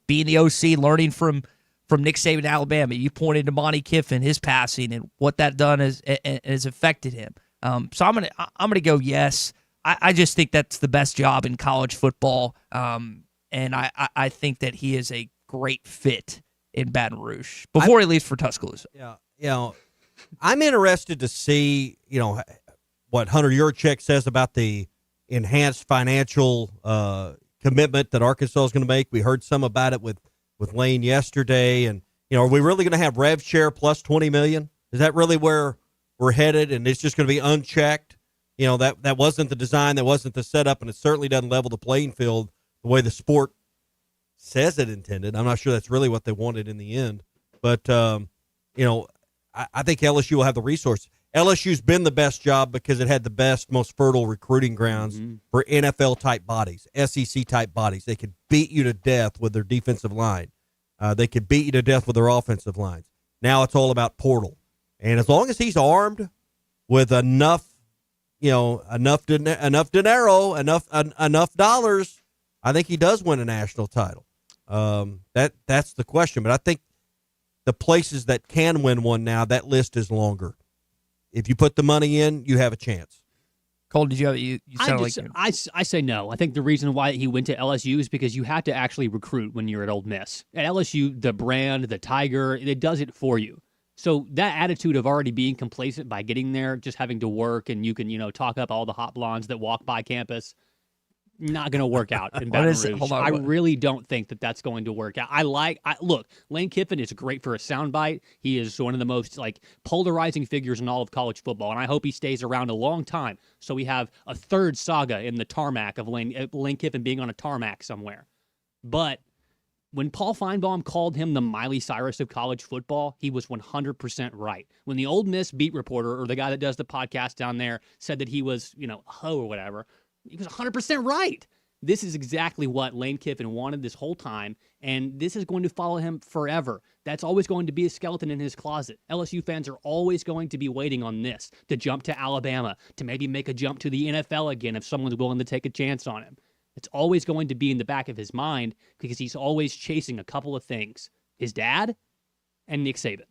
Being the OC, learning from Nick Saban in Alabama. You pointed to Monty Kiffin, his passing, and what that done has affected him. So I'm gonna go yes. I just think that's the best job in college football, and I think that he is a great fit in Baton Rouge before he leaves for Tuscaloosa. Yeah, I'm interested to see what Hunter Yurchek says about the enhanced financial commitment that Arkansas is going to make. We heard some about it with Lane yesterday, and are we really going to have rev share plus $20 million? Is that really where we're headed? And it's just going to be unchecked. That wasn't the design, that wasn't the setup, and it certainly doesn't level the playing field the way the sport says it intended. I'm not sure that's really what they wanted in the end, but I think LSU will have the resources. LSU's been the best job because it had the best, most fertile recruiting grounds for NFL-type bodies, SEC-type bodies. They could beat you to death with their defensive line. They could beat you to death with their offensive lines. Now it's all about portal. And as long as he's armed with enough dinero, enough dollars, I think he does win a national title. That's the question. But I think the places that can win one now, that list is longer. If you put the money in, you have a chance. Cole, did you have you sound like I say no. I think the reason why he went to LSU is because you have to actually recruit when you're at Ole Miss. At LSU, the brand, the Tiger, it does it for you. So that attitude of already being complacent by getting there, just having to work, and you can, talk up all the hot blondes that walk by campus, not going to work out in Baton Rouge. Hold on, I really don't think that that's going to work out. Look, Lane Kiffin is great for a soundbite. He is one of the most polarizing figures in all of college football, and I hope he stays around a long time so we have a third saga in the tarmac of Lane Kiffin being on a tarmac somewhere. But when Paul Feinbaum called him the Miley Cyrus of college football, he was 100% right. When the Ole Miss beat reporter, or the guy that does the podcast down there, said that he was, a hoe or whatever, he was 100% right. This is exactly what Lane Kiffin wanted this whole time, and this is going to follow him forever. That's always going to be a skeleton in his closet. LSU fans are always going to be waiting on this, to jump to Alabama, to maybe make a jump to the NFL again if someone's willing to take a chance on him. It's always going to be in the back of his mind because he's always chasing a couple of things: his dad and Nick Saban.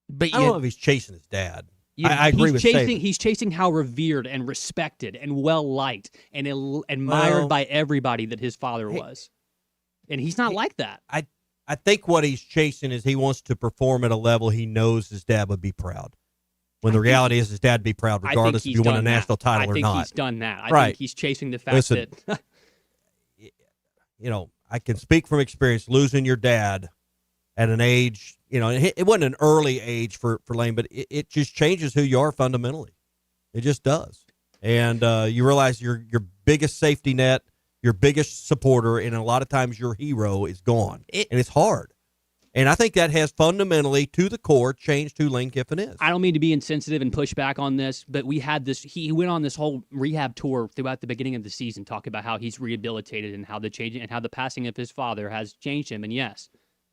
But I don't know if he's chasing his dad. I agree with Saban. He's chasing how revered and respected and well-liked and admired by everybody that his father was. And he's not like that. I think what he's chasing is he wants to perform at a level he knows his dad would be proud. When the reality is his dad would be proud regardless if you won a national title or not. I think he's done that. I think he's chasing the fact that... I can speak from experience. Losing your dad at an age, it wasn't an early age for Lane, but it just changes who you are fundamentally. It just does. And you realize your biggest safety net, your biggest supporter, and a lot of times your hero is gone. And it's hard. And I think that has fundamentally, to the core, changed who Lane Kiffin is. I don't mean to be insensitive and push back on this, but we had this. He went on this whole rehab tour throughout the beginning of the season, talking about how he's rehabilitated and how the passing of his father has changed him. And yes,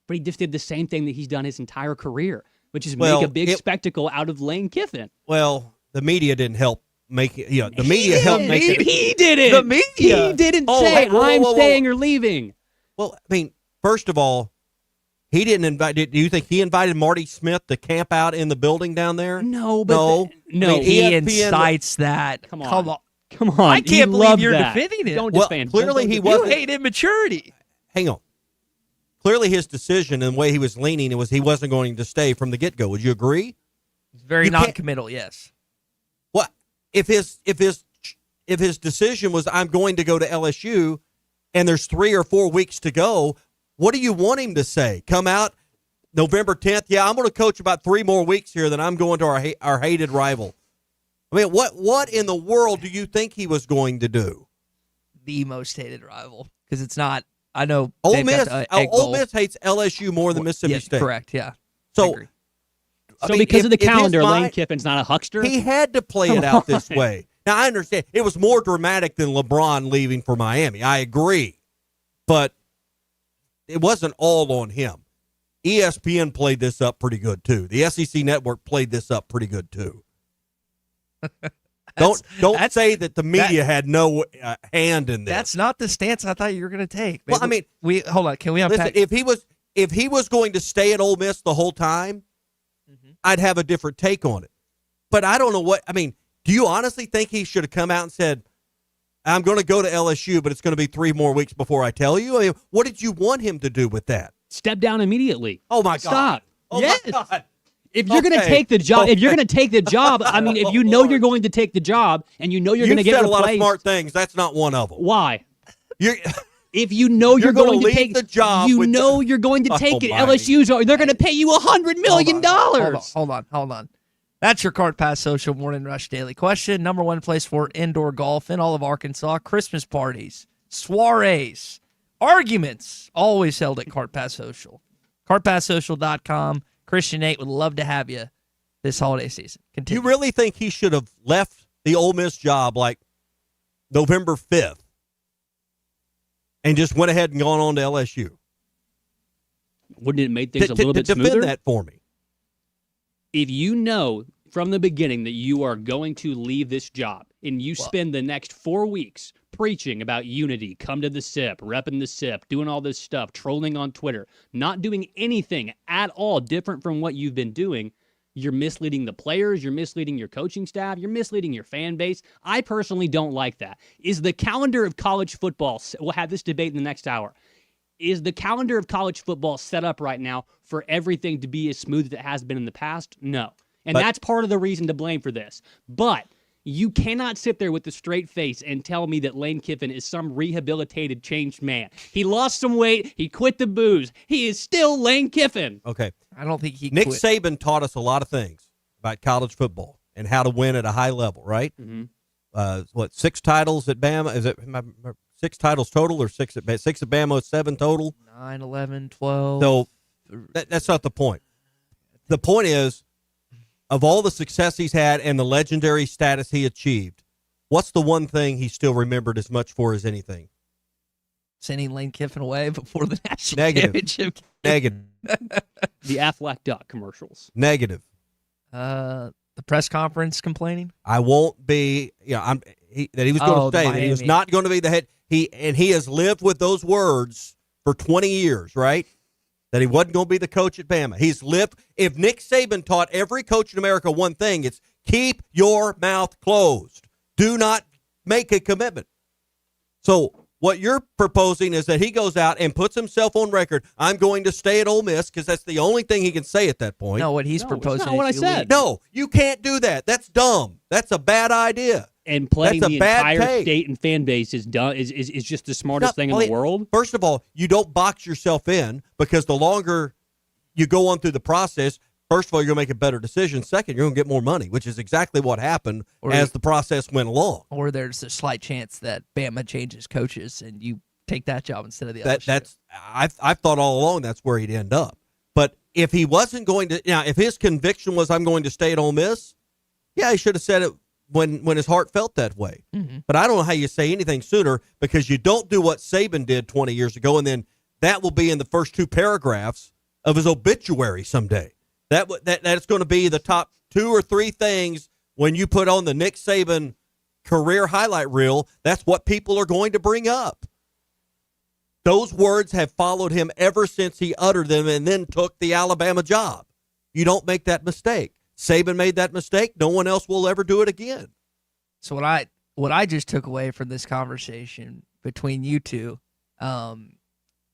but he just did the same thing that he's done his entire career, which is make a big spectacle out of Lane Kiffin. Well, the media didn't help make it. The media helped make it. He did it. The media. He didn't say, I'm staying or leaving. Well, I mean, first of all, he didn't invite. Do you think he invited Marty Smith to camp out in the building down there? No, but no. He incites that. Come on. I can't believe you're defending it. Don't defend. Clearly, he wasn't. You hate immaturity. Hang on. Clearly, his decision and the way he was leaning was he wasn't going to stay from the get-go. Would you agree? Very non-committal. Yes. What if his decision was I'm going to go to LSU, and there's 3 or 4 weeks to go? What do you want him to say? Come out November 10th? Yeah, I'm going to coach about 3 more weeks here, then I'm going to our hated rival. I mean, what in the world do you think he was going to do? The most hated rival, because it's not. I know Ole Miss hates LSU more than Mississippi State. Correct. Yeah. So because of the calendar, Lane Kiffin's not a huckster. He had to play it out this way. Now I understand it was more dramatic than LeBron leaving for Miami. I agree, but it wasn't all on him. ESPN played this up pretty good too. The SEC Network played this up pretty good too. Don't say that the media had no hand in this. That's not the stance I thought you were going to take. Well, I mean, hold on. Can we unpack? Listen, if he was going to stay at Ole Miss the whole time, I'd have a different take on it. But I don't know what. I mean, do you honestly think he should have come out and said, "I'm going to go to LSU, but it's going to be 3 more weeks before I tell you"? I mean, what did you want him to do with that? Step down immediately. Oh my God! Stop. Oh yes. my God! If you're going to take the job, I mean, if you know you're going to take the job and you know you're going to get replaced. You've said a lot of smart things. That's not one of them. Why? If you know you're going to take the job, you're going to take it. LSU's they're going to pay you $100 million. Hold on. That's your Cart Pass Social Morning Rush Daily Question. Number 1 place for indoor golf in all of Arkansas. Christmas parties, soirees, arguments, always held at Cart Pass Social. CartPassSocial.com. Christian Nate would love to have you this holiday season. Continue. You really think he should have left the Ole Miss job like November 5th and just went ahead and gone on to LSU? Wouldn't it make things a little bit smoother? Defend that for me. If you know from the beginning that you are going to leave this job and you spend the next 4 weeks preaching about unity, come to the SIP, repping the SIP, doing all this stuff, trolling on Twitter, not doing anything at all different from what you've been doing, You're misleading the players. You're misleading your coaching staff. You're misleading your fan base. I personally don't like that. Is the calendar of college football, we'll have this debate in the next hour, is the calendar of college football set up right now for everything to be as smooth as it has been in the past? No. And that's part of the reason to blame for this. But you cannot sit there with a straight face and tell me that Lane Kiffin is some rehabilitated, changed man. He lost some weight. He quit the booze. He is still Lane Kiffin. Okay. I don't think he Nick quit. Saban taught us a lot of things about college football and how to win at a high level, right? Mm-hmm. 6 titles at Bama? Is it 6 titles total or 6 at Bama? 6 at Bama, 7 total? 9, 11, 12. So that's not the point. The point is, of all the success he's had and the legendary status he achieved, what's the one thing he still remembered as much for as anything? Sending Lane Kiffin away before the national championship. Negative. The Aflac Duck commercials. Negative. The press conference complaining. I won't be. That he was going to stay. That he was not going to be the head. He has lived with those words for 20 years, right? That he wasn't going to be the coach at Bama. He's lived. If Nick Saban taught every coach in America one thing, it's keep your mouth closed. Do not make a commitment. So what you're proposing is that he goes out and puts himself on record. I'm going to stay at Ole Miss because that's the only thing he can say at that point. No, what he's proposing. That's not what I said. No, you can't do that. That's dumb. That's a bad idea. And playing That's a the bad entire take. state and fan base is done is just the smartest thing in the world. First of all, you don't box yourself in because the longer you go on through the process, first of all, you're going to make a better decision. Second, you're going to get more money, which is exactly what happened as the process went along. Or there's a slight chance that Bama changes coaches and you take that job instead of the other. I've thought all along that's where he'd end up. But if he wasn't going to, if his conviction was I'm going to stay at Ole Miss, yeah, he should have said it when his heart felt that way. Mm-hmm. But I don't know how you say anything sooner because you don't do what Saban did 20 years ago, and then that will be in the first 2 paragraphs of his obituary someday. That's going to be the top 2 or 3 things when you put on the Nick Saban career highlight reel. That's what people are going to bring up. Those words have followed him ever since he uttered them and then took the Alabama job. You don't make that mistake. Saban made that mistake. No one else will ever do it again. So what I just took away from this conversation between you two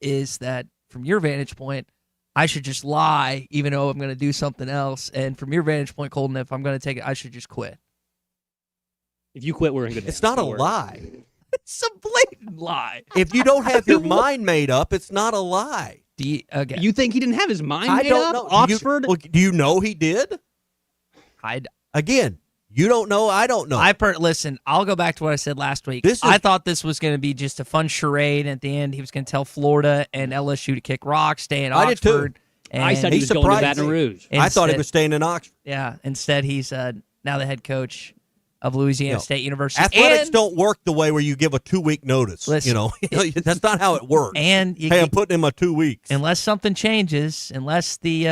is that from your vantage point, I should just lie even though I'm going to do something else. And from your vantage point, Colton, if I'm going to take it, I should just quit. If you quit, we're in good hands. It's not a lie. It's a blatant lie. If you don't have your mind made up, it's not a lie. You think he didn't have his mind I made don't up? know. Oxford? Do you know he did? Again, you don't know. I don't know. Listen, I'll go back to what I said last week. I thought this was going to be just a fun charade. At the end, he was going to tell Florida and LSU to kick rocks, stay in Oxford. I did too. And I said he was going to Baton Rouge. I thought he was staying in Oxford. Yeah. Instead, he's now the head coach of Louisiana State University. Athletics don't work the way where you give a 2-week notice. Listen, that's not how it works. And I'm putting him a 2 weeks. Unless something changes, unless the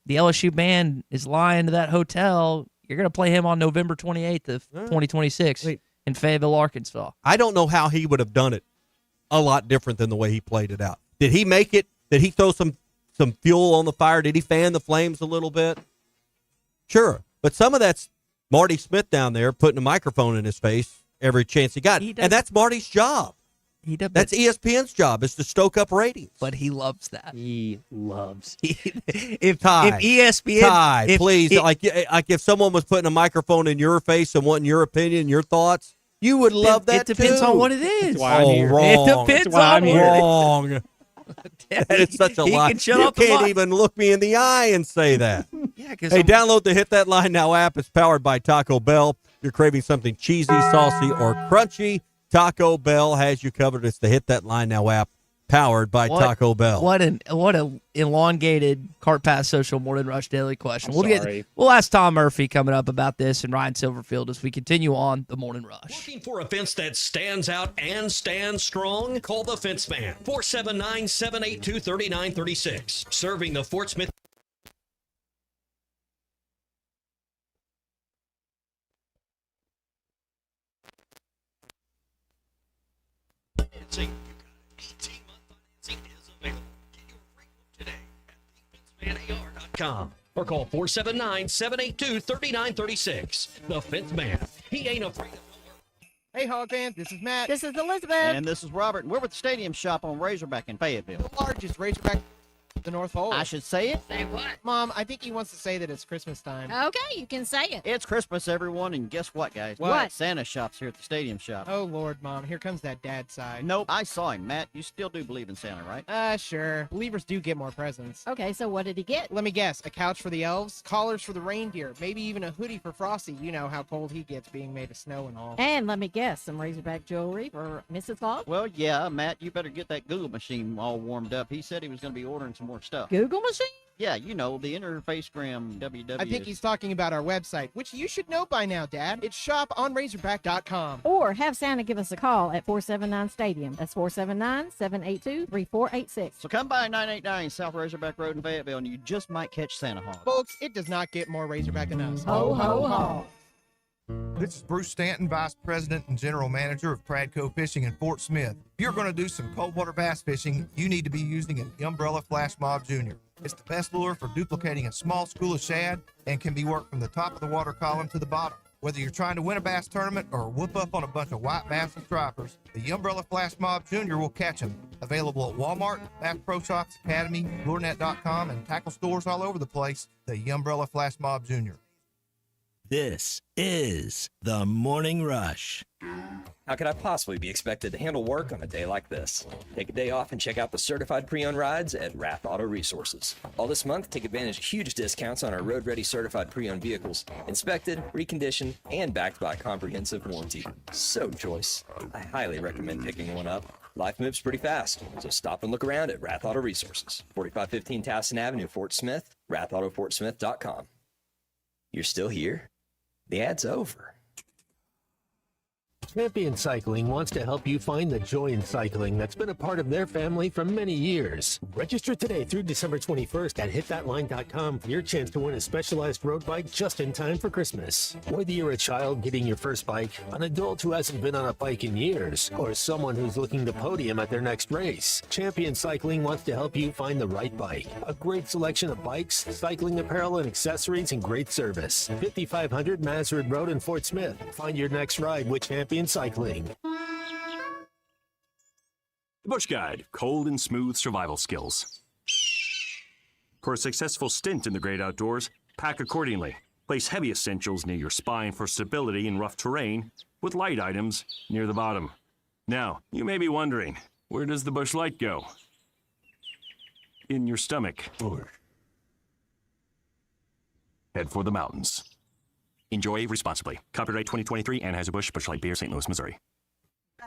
LSU band is lying to that hotel, you're going to play him on November 28th of 2026 in Fayetteville, Arkansas. I don't know how he would have done it a lot different than the way he played it out. Did he make it? Did he throw some fuel on the fire? Did he fan the flames a little bit? Sure. But some of that's Marty Smith down there putting a microphone in his face every chance he got. And that's Marty's job. That's ESPN's job, is to stoke up ratings. But he loves that. He loves. If Ty, ESPN, Ty, please, like if someone was putting a microphone in your face and wanting your opinion, your thoughts, you would love that. It depends on what it is. That's why I'm here. Wrong. It depends on what wrong. That is such a lie. You can't even look me in the eye and say that. Hey, download the Hit That Line Now app. It's powered by Taco Bell. If you're craving something cheesy, saucy, or crunchy, Taco Bell has you covered. It's the Hit That Line Now app, powered by Taco Bell. What an elongated Cart Pass Social Morning Rush Daily question. We'll ask Tom Murphy coming up about this and Ryan Silverfield as we continue on the Morning Rush. Looking for a fence that stands out and stands strong? Call the Fence Man, 479-782-3936. Serving the Fort Smith. Financing is available. Get your free quote today at thefencemanAR.com. or call 479-782-3936. The Fifth Man. He ain't afraid of. Hey, Hog fans, this is Matt. This is Elizabeth. And this is Robert, and we're with the Stadium Shop on Razorback in Fayetteville. The largest Razorback the North Pole. I should say it? Say what? Mom, I think he wants to say that it's Christmas time. Okay, you can say it. It's Christmas, everyone, and guess what, guys? What? Santa shop's here at the Stadium Shop. Oh, Lord, Mom, here comes that dad side. Nope, I saw him, Matt. You still do believe in Santa, right? Sure. Believers do get more presents. Okay, so what did he get? Let me guess, a couch for the elves, collars for the reindeer, maybe even a hoodie for Frosty. You know how cold he gets being made of snow and all. And let me guess, some Razorback jewelry for Mrs. Claus? Well, yeah, Matt, you better get that Google machine all warmed up. He said he was going to be ordering some more stuff. Google machine? Yeah, you know, the interfacegram www. I think he's talking about our website, which you should know by now, Dad. It's shoponrazorback.com. Or have Santa give us a call at 479-STADIUM. That's 479-782-3486. So come by 989 South Razorback Road in Fayetteville, and you just might catch Santa Hog. Folks, it does not get more Razorback than us. Ho, ho, ho. This is Bruce Stanton, Vice President and General Manager of Pradco Fishing in Fort Smith. If you're going to do some cold water bass fishing, you need to be using an Umbrella Flash Mob Jr. It's the best lure for duplicating a small school of shad and can be worked from the top of the water column to the bottom. Whether you're trying to win a bass tournament or whoop up on a bunch of white bass and stripers, the Umbrella Flash Mob Jr. will catch them. Available at Walmart, Bass Pro Shops, Academy, LureNet.com, and tackle stores all over the place, the Umbrella Flash Mob Jr. This is the Morning Rush. How could I possibly be expected to handle work on a day like this? Take a day off and check out the certified pre-owned rides at Rath Auto Resources. All this month, take advantage of huge discounts on our road-ready certified pre-owned vehicles, inspected, reconditioned, and backed by a comprehensive warranty. So choice. I highly recommend picking one up. Life moves pretty fast, so stop and look around at Rath Auto Resources. 4515 Towson Avenue, Fort Smith, rathautofortsmith.com. You're still here? The ad's over. Champion Cycling wants to help you find the joy in cycling that's been a part of their family for many years. Register today through December 21st at hitthatline.com for your chance to win a specialized road bike just in time for Christmas. Whether you're a child getting your first bike, an adult who hasn't been on a bike in years, or someone who's looking to podium at their next race, Champion Cycling wants to help you find the right bike. A great selection of bikes, cycling apparel and accessories, and great service. 5500 Mazard Road in Fort Smith. Find your next ride with Champion Cycling. The Bush Guide, cold and smooth survival skills. For a successful stint in the great outdoors, pack accordingly. Place heavy essentials near your spine for stability in rough terrain, with light items near the bottom. Now, you may be wondering, where does the Bush Light go? In your stomach. Head for the mountains. Enjoy responsibly. Copyright 2023 Anheuser-Busch Busch Light Beer, St. Louis, Missouri.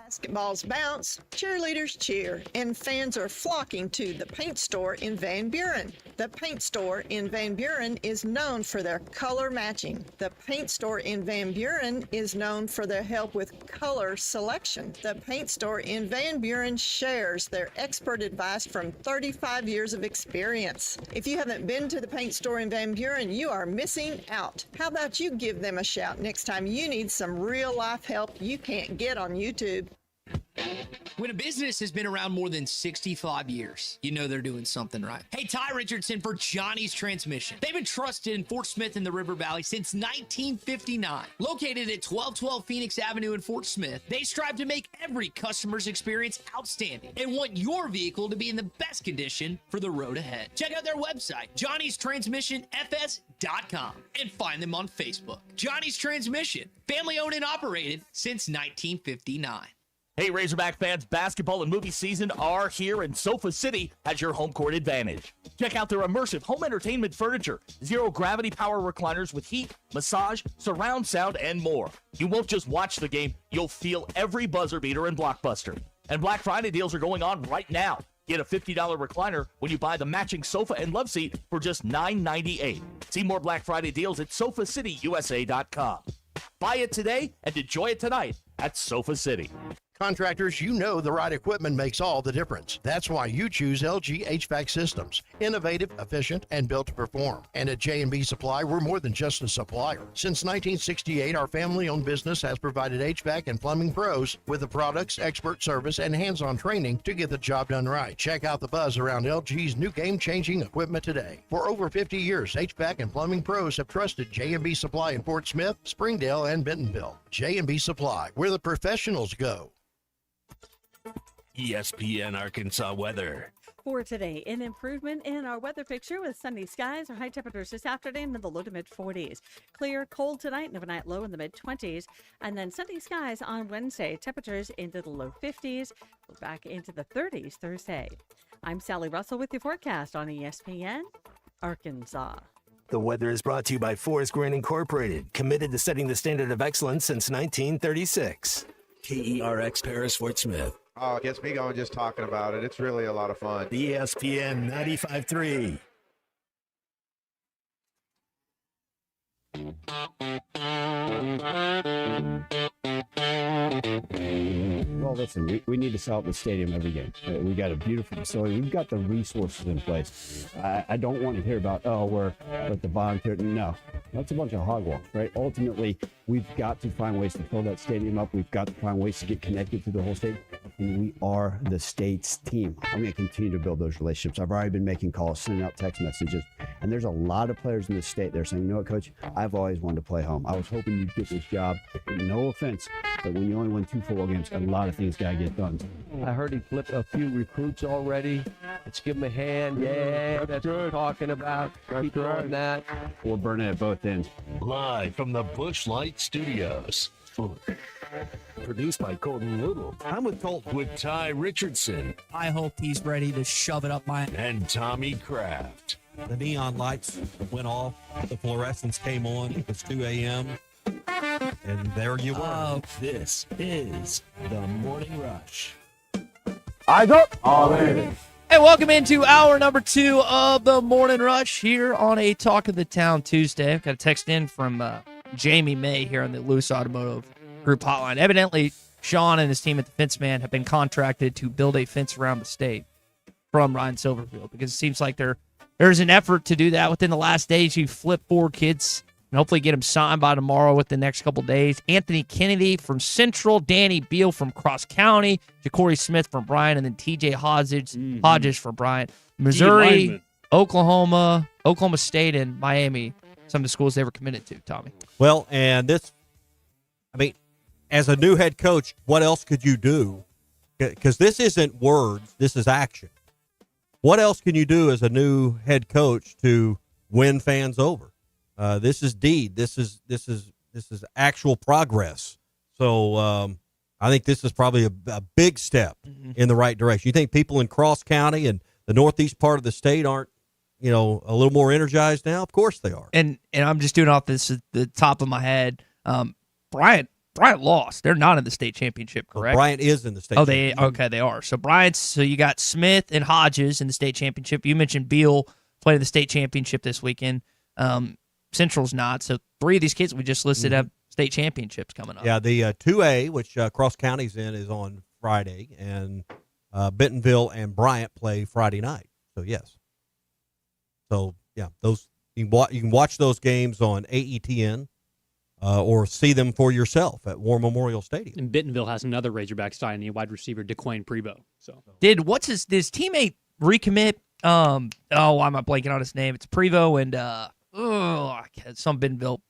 Basketballs bounce, cheerleaders cheer, and fans are flocking to the paint store in Van Buren. The paint store in Van Buren is known for their color matching. The paint store in Van Buren is known for their help with color selection. The paint store in Van Buren shares their expert advice from 35 years of experience. If you haven't been to the paint store in Van Buren, you are missing out. How about you give them a shout next time you need some real-life help you can't get on YouTube? When a business has been around more than 65 years, you know they're doing something right. Hey, Ty Richardson for Johnny's Transmission. They've been trusted in Fort Smith in the River Valley since 1959. Located at 1212 Phoenix Avenue in Fort Smith, they strive to make every customer's experience outstanding and want your vehicle to be in the best condition for the road ahead. Check out their website, johnnystransmissionfs.com, and find them on Facebook. Johnny's Transmission, family owned and operated since 1959. Hey, Razorback fans, basketball and movie season are here, and Sofa City has your home court advantage. Check out their immersive home entertainment furniture, zero-gravity power recliners with heat, massage, surround sound, and more. You won't just watch the game, you'll feel every buzzer beater and blockbuster. And Black Friday deals are going on right now. Get a $50 recliner when you buy the matching sofa and love seat for just $9.98. See more Black Friday deals at SofaCityUSA.com. Buy it today and enjoy it tonight at Sofa City. Contractors, you know the right equipment makes all the difference. That's why you choose LG HVAC systems. Innovative, efficient, and built to perform. And at J&B Supply, we're more than just a supplier. Since 1968, our family-owned business has provided HVAC and plumbing pros with the products, expert service, and hands-on training to get the job done right. Check out the buzz around LG's new game-changing equipment today. For over 50 years, HVAC and plumbing pros have trusted J&B Supply in Fort Smith, Springdale, and Bentonville. J&B Supply, where the professionals go. ESPN Arkansas weather. For today, an improvement in our weather picture with sunny skies. Our high temperatures this afternoon in the low to mid 40s. Clear, cold tonight, and overnight low in the mid 20s. And then sunny skies on Wednesday. Temperatures into the low 50s. Back into the 30s Thursday. I'm Sally Russell with your forecast on ESPN Arkansas. The weather is brought to you by Forest Grain Incorporated, committed to setting the standard of excellence since 1936. KERX Paris Fort Smith. Oh, it gets me going just talking about it. It's really a lot of fun. ESPN 95.3. Well, listen, we need to sell out the stadium every game. We got a beautiful facility. We've got the resources in place. I don't want to hear about, we're at the volunteer. No, that's a bunch of hogwash, right? Ultimately, we've got to find ways to fill that stadium up. We've got to find ways to get connected to the whole state. And we are the state's team. I'm going to continue to build those relationships. I've already been making calls, sending out text messages. And there's a lot of players in the state that are saying, you know what, Coach, I've always wanted to play home. I was hoping you'd get this job. No offense, but when you only win 2 football games, a lot of things got to get done. I heard he flipped a few recruits already. Let's give him a hand. Yeah, that's what we're talking about. Keep doing that. We're burning at both ends. Live from the Busch Light Studios. Produced by Colton Little. I'm with Colton. With Ty Richardson. I hope he's ready to shove it up my... And Tommy Kraft. The neon lights went off. The fluorescents came on. It was 2 a.m. And there you were. This is the Morning Rush. Eyes up. All in. Hey, welcome into hour number 2 of the Morning Rush here on a Talk of the Town Tuesday. I've got a text in from Jamie May here on the Loose Automotive Group hotline. Evidently, Sean and his team at the Fence Man have been contracted to build a fence around the state from Ryan Silverfield because it seems like there's an effort to do that within the last days. You flip 4 kids and hopefully get them signed by tomorrow within the next couple days. Anthony Kennedy from Central, Danny Beal from Cross County, Ja'Cory Smith from Bryant, and then TJ Hodges from Bryant. Missouri, Oklahoma, Oklahoma State, and Miami, some of the schools they were committed to, Tommy. Well, and this, I mean, as a new head coach, what else could you do? Because this isn't words, this is action. What else can you do as a new head coach to win fans over? This is deed. This is actual progress. So I think this is probably a big step in the right direction. You think people in Cross County and the northeast part of the state aren't, a little more energized now? Of course they are. And I'm just doing off this at the top of my head. Bryant lost. They're not in the state championship, correct? Bryant is in the state championship. They are. So you got Smith and Hodges in the state championship. You mentioned Beal played in the state championship this weekend. Central's not. So 3 of these kids we just listed have state championships coming up. Yeah, the 2A, which Cross County's in, is on Friday, and Bentonville and Bryant play Friday night. So, yes. So, yeah, those you can watch those games on AETN or see them for yourself at War Memorial Stadium. And Bentonville has another Razorback signing, wide receiver DeQuane Prebo. So did his teammate recommit? Why am I blanking on his name? It's Prevo and some Bentonville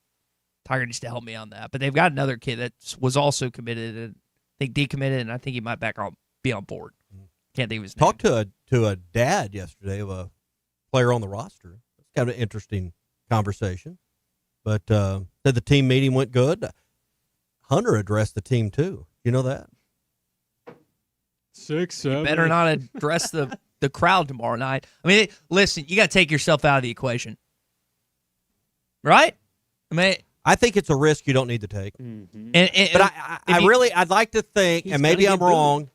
Tiger needs to help me on that. But they've got another kid that was also committed and I think decommitted, and I think he might be on board. Can't think of his name. Talked to a dad yesterday of a player on the roster. It's kind of an interesting conversation. But said the team meeting went good. Hunter addressed the team too. You know that? 6, 7. Better not address the crowd tomorrow night. I mean, listen, you got to take yourself out of the equation, right? I mean, I think it's a risk you don't need to take. Mm-hmm. But I'd like to think, and maybe I'm wrong.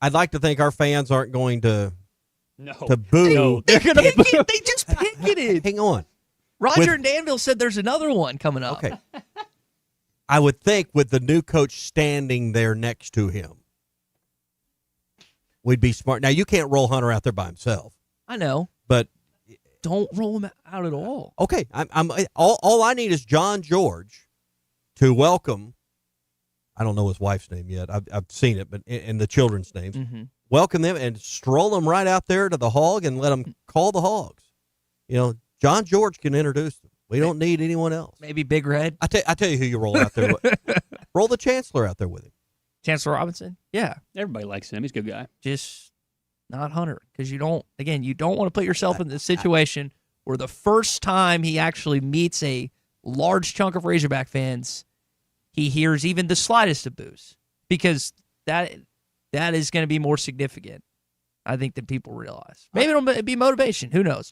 I'd like to think our fans aren't going to boo. No, they're going to boo. They just picketed. Hang on. Roger and Danville said there's another one coming up. Okay. I would think with the new coach standing there next to him, we'd be smart. Now, you can't roll Hunter out there by himself. I know. But don't roll him out at all. Okay. All I need is John George to welcome. I don't know his wife's name yet. I've seen it, but in the children's names. Mm-hmm. Welcome them and stroll them right out there to the hog and let them call the hogs. John George can introduce them. We don't need anyone else. Maybe Big Red. I tell you who you roll out there with. Roll the Chancellor out there with him. Chancellor Robinson? Yeah. Everybody likes him. He's a good guy. Just not Hunter. Because you don't want to put yourself in this situation where the first time he actually meets a large chunk of Razorback fans, he hears even the slightest of boos. Because that is going to be more significant, I think, than people realize. Maybe it'll be motivation. Who knows?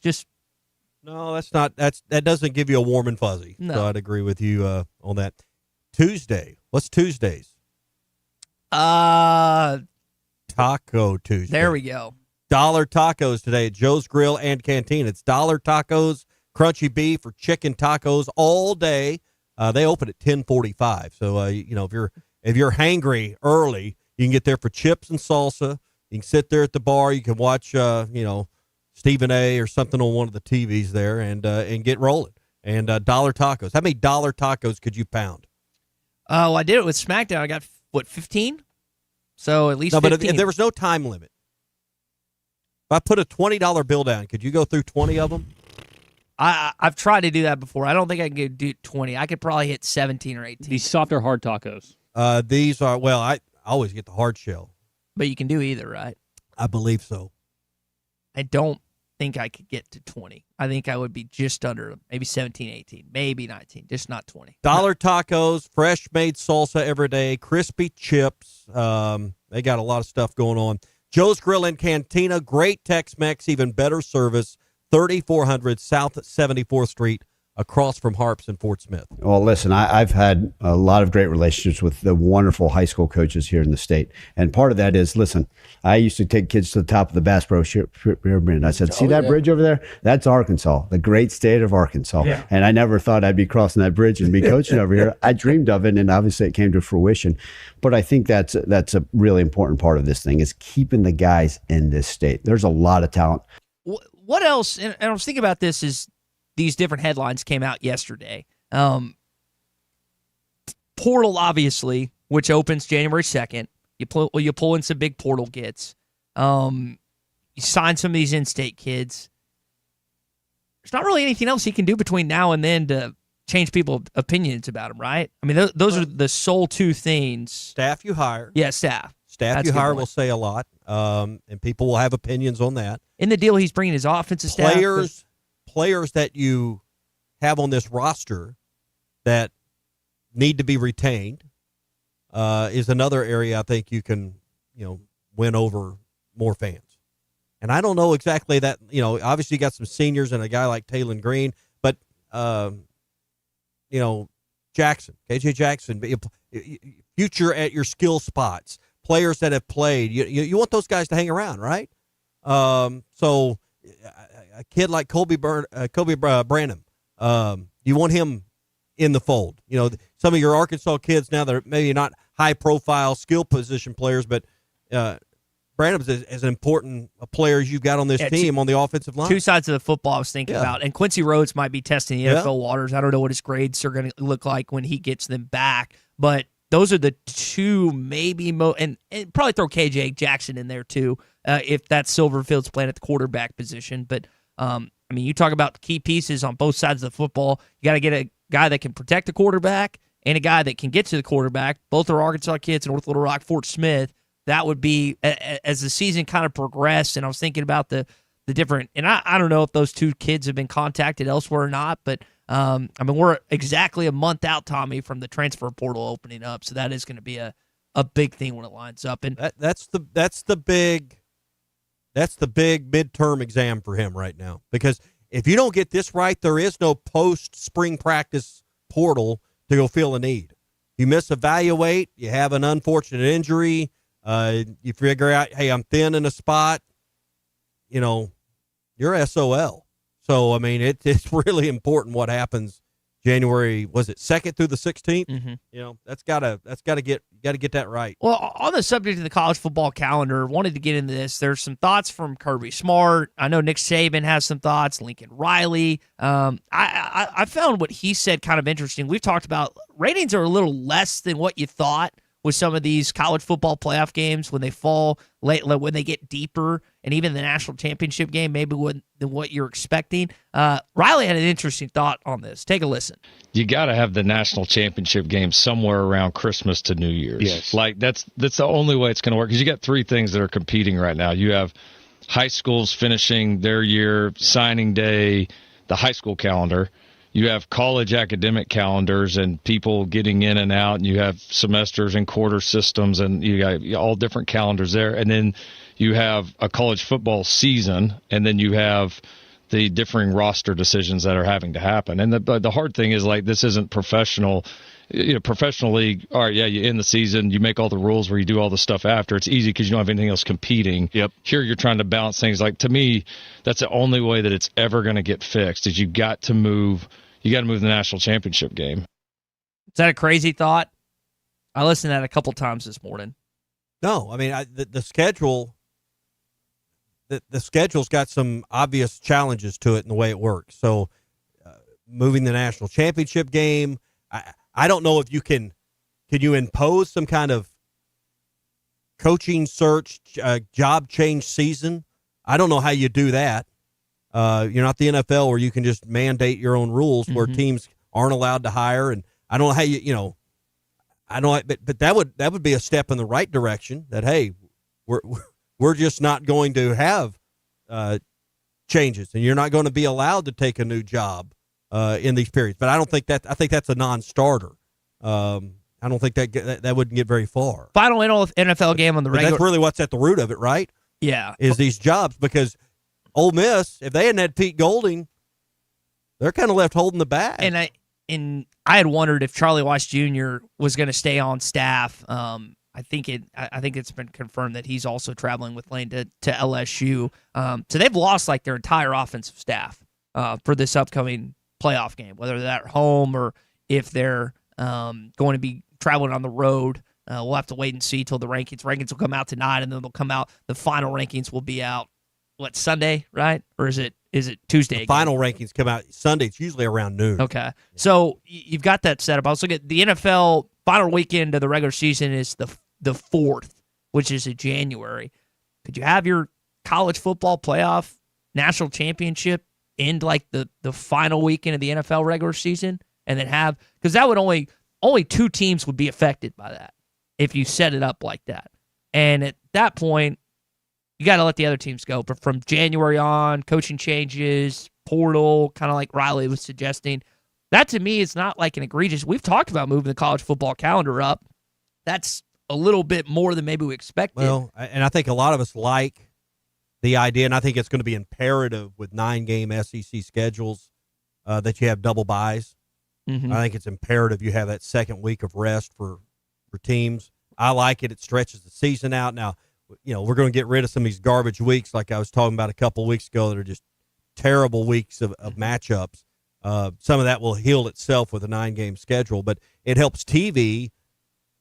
No, that doesn't give you a warm and fuzzy. No. So I'd agree with you on that. Tuesday. What's Tuesdays? Taco Tuesday. There we go. Dollar tacos today at Joe's Grill and Canteen. It's dollar tacos, crunchy beef or chicken tacos all day. They open at 10:45. So if you're hangry early, you can get there for chips and salsa. You can sit there at the bar. You can watch Stephen A. or something on one of the TVs there and get rolling. And dollar tacos. How many dollar tacos could you pound? Oh, I did it with SmackDown. I got 15? So at least 15. But there was no time limit. If I put a $20 bill down, could you go through 20 of them? I've tried to do that before. I don't think I could do 20. I could probably hit 17 or 18. These soft or hard tacos? These are, I always get the hard shell. But you can do either, right? I believe so. I don't think I could get to 20. I think I would be just under maybe 17, 18, maybe 19, just not 20. Dollar tacos, fresh made salsa every day, crispy chips. They got a lot of stuff going on. Joe's Grill and Cantina, great Tex-Mex, even better service, 3400 South 74th Street, across from Harps in Fort Smith. Well, listen, I've had a lot of great relationships with the wonderful high school coaches here in the state. And part of that is, listen, I used to take kids to the top of the Bass Pro Pyramid. I said, see that bridge over there? That's Arkansas, the great state of Arkansas. Yeah. And I never thought I'd be crossing that bridge and be coaching over here. I dreamed of it, and obviously it came to fruition. But I think that's a really important part of this thing is keeping the guys in this state. There's a lot of talent. What else, and I was thinking about this, is these different headlines came out yesterday. Portal, obviously, which opens January 2nd. You pull in some big portal kids. You sign some of these in-state kids. There's not really anything else he can do between now and then to change people's opinions about him, right? I mean, those are the sole two things. Staff you hire. Yeah, staff. Staff you hire will say a lot, and people will have opinions on that. In the deal, he's bringing his offensive staff. Players that you have on this roster that need to be retained is another area I think you can, win over more fans. And I don't know exactly that, obviously you got some seniors and a guy like Taylon Green, but, Jackson, KJ Jackson, future at your skill spots, players that have played, you want those guys to hang around, right? So a kid like Kobe Branham, you want him in the fold. Some of your Arkansas kids now that are maybe not high-profile skill position players, but Branham's as important a player as you've got on this team on the offensive line. Two sides of the football I was thinking about. And Quincy Rhodes might be testing the NFL waters. I don't know what his grades are going to look like when he gets them back, but those are the two maybe and probably throw KJ Jackson in there too if that's Silverfield's playing at the quarterback position. But you talk about key pieces on both sides of the football. You got to get a guy that can protect the quarterback and a guy that can get to the quarterback. Both are Arkansas kids in North Little Rock, Fort Smith. That would be as the season kind of progressed. And I was thinking about the different, and I don't know if those two kids have been contacted elsewhere or not, but we're exactly a month out, Tommy, from the transfer portal opening up. So that is going to be a big thing when it lines up. And that's the big midterm exam for him right now, because if you don't get this right, there is no post spring practice portal to go fill a need. You misevaluate, you have an unfortunate injury, you figure out, hey, I'm thin in a spot, you're SOL. So, it's really important what happens January, was it 2nd through the 16th? Mm-hmm. That's got to get You got to get that right. Well, on the subject of the college football calendar, wanted to get into this. There's some thoughts from Kirby Smart. I know Nick Saban has some thoughts. Lincoln Riley. I found what he said kind of interesting. We've talked about ratings are a little less than what you thought with some of these college football playoff games when they fall late, when they get deeper, and even the national championship game, maybe than what you're expecting. Riley had an interesting thought on this. Take a listen. You got to have the national championship game somewhere around Christmas to New Year's. Yes. Like that's the only way it's going to work, because you got three things that are competing right now. You have high schools finishing their year, signing day, the high school calendar. You have college academic calendars and people getting in and out, and you have semesters and quarter systems, and you got all different calendars there. And then you have a college football season, and then you have the differing roster decisions that are having to happen. And the hard thing is, like, this isn't professional. Professional league, all right, yeah, you end the season, you make all the rules where you do all the stuff after. It's easy because you don't have anything else competing. Yep. Here you're trying to balance things. Like, to me, that's the only way that it's ever going to get fixed, is you got to move the national championship game. Is that a crazy thought? I listened to that a couple times this morning. No, I mean, the schedule, the schedule's got some obvious challenges to it in the way it works. So moving the national championship game, I don't know if can you impose some kind of coaching search, job change season? I don't know how you do that. You're not the NFL where you can just mandate your own rules where teams aren't allowed to hire. And I don't know how I don't, but that would be a step in the right direction, that, hey, we're just not going to have changes, and you're not going to be allowed to take a new job in these periods. But I think that's a non-starter. I don't think that wouldn't get very far. Final NFL game on the regular. That's really what's at the root of it, right? Yeah. Is these jobs, because Ole Miss, if they hadn't had Pete Golding, they're kind of left holding the bag. And I had wondered if Charlie Weiss Jr. was going to stay on staff. I think it's been confirmed that he's also traveling with Lane to LSU. So they've lost like their entire offensive staff for this upcoming playoff game, whether they're at home or if they're going to be traveling on the road. We'll have to wait and see till the rankings. Rankings will come out tonight, and then they'll come out. The final rankings will be out, Sunday, right? Or is it Tuesday? The final rankings come out Sunday. It's usually around noon. Okay. So you've got that set up. I was looking at the NFL final weekend of the regular season is the 4th, which is in January. Could you have your college football playoff national championship end like the final weekend of the NFL regular season, and then because that would only 2 teams would be affected by that if you set it up like that. And at that point, you got to let the other teams go. But from January on, coaching changes, portal, kind of like Riley was suggesting, that to me is not like an egregious. We've talked about moving the college football calendar up. That's a little bit more than maybe we expected. Well, and I think a lot of us like the idea, and I think it's going to be imperative with 9-game SEC schedules that you have double byes. Mm-hmm. I think it's imperative you have that second week of rest for teams. I like it. It stretches the season out. Now, we're going to get rid of some of these garbage weeks like I was talking about a couple of weeks ago that are just terrible weeks of matchups. Some of that will heal itself with a 9-game schedule, but it helps TV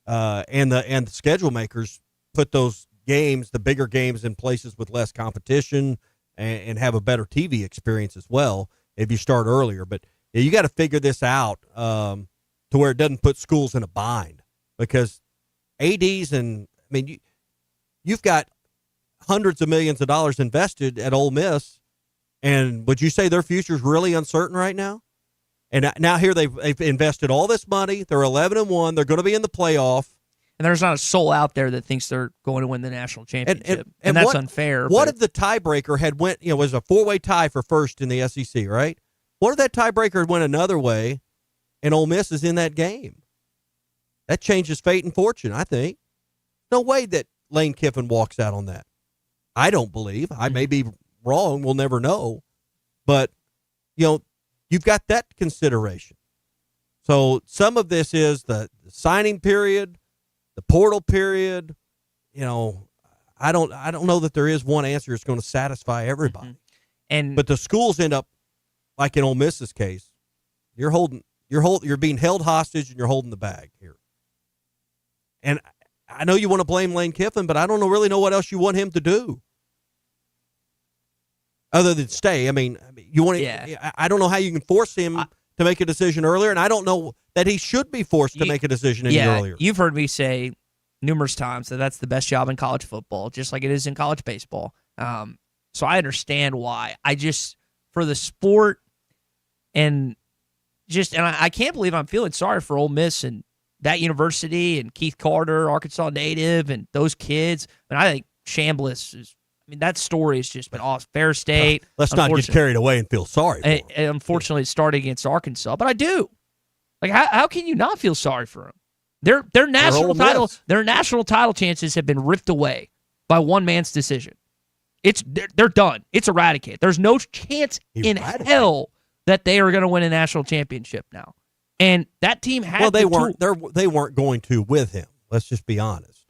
and the schedule makers put those games, the bigger games, in places with less competition and have a better TV experience as well if you start earlier. But you got to figure this out to where it doesn't put schools in a bind, because ADs you've got hundreds of millions of dollars invested at Ole Miss, and would you say their future is really uncertain right now? And now here they've invested all this money. They're 11-1. They're going to be in the playoff. And there's not a soul out there that thinks they're going to win the national championship, and that's unfair. What if the tiebreaker had went? Was a 4-way tie for first in the SEC, right? What if that tiebreaker had went another way, and Ole Miss is in that game? That changes fate and fortune, I think. No way that Lane Kiffin walks out on that. I don't believe. I may be wrong. We'll never know. But, you've got that consideration. So some of this is the signing period, the portal period. I don't know that there is one answer that's going to satisfy everybody. But the schools end up, like in Ole Miss's case, you're being held hostage and you're holding the bag here. And I know you want to blame Lane Kiffin, but I don't really know what else you want him to do other than stay. I mean, you want to. Yeah. I don't know how you can force him to make a decision earlier, and I don't know that he should be forced to make a decision any earlier. You've heard me say numerous times that that's the best job in college football, just like it is in college baseball. So I understand why. I just, for the sport, and I can't believe I'm feeling sorry for Ole Miss and that university and Keith Carter, Arkansas native, and those kids. I think Chambliss is. That story has just been awesome. Fair State. Let's not get carried away and feel sorry for him. Unfortunately, it started against Arkansas, but I do. Like, how can you not feel sorry for them? Their national title chances have been ripped away by one man's decision. They're done. It's eradicated. There's no chance in hell that they are going to win a national championship now. And that team had. Well, they weren't going to with him. Let's just be honest.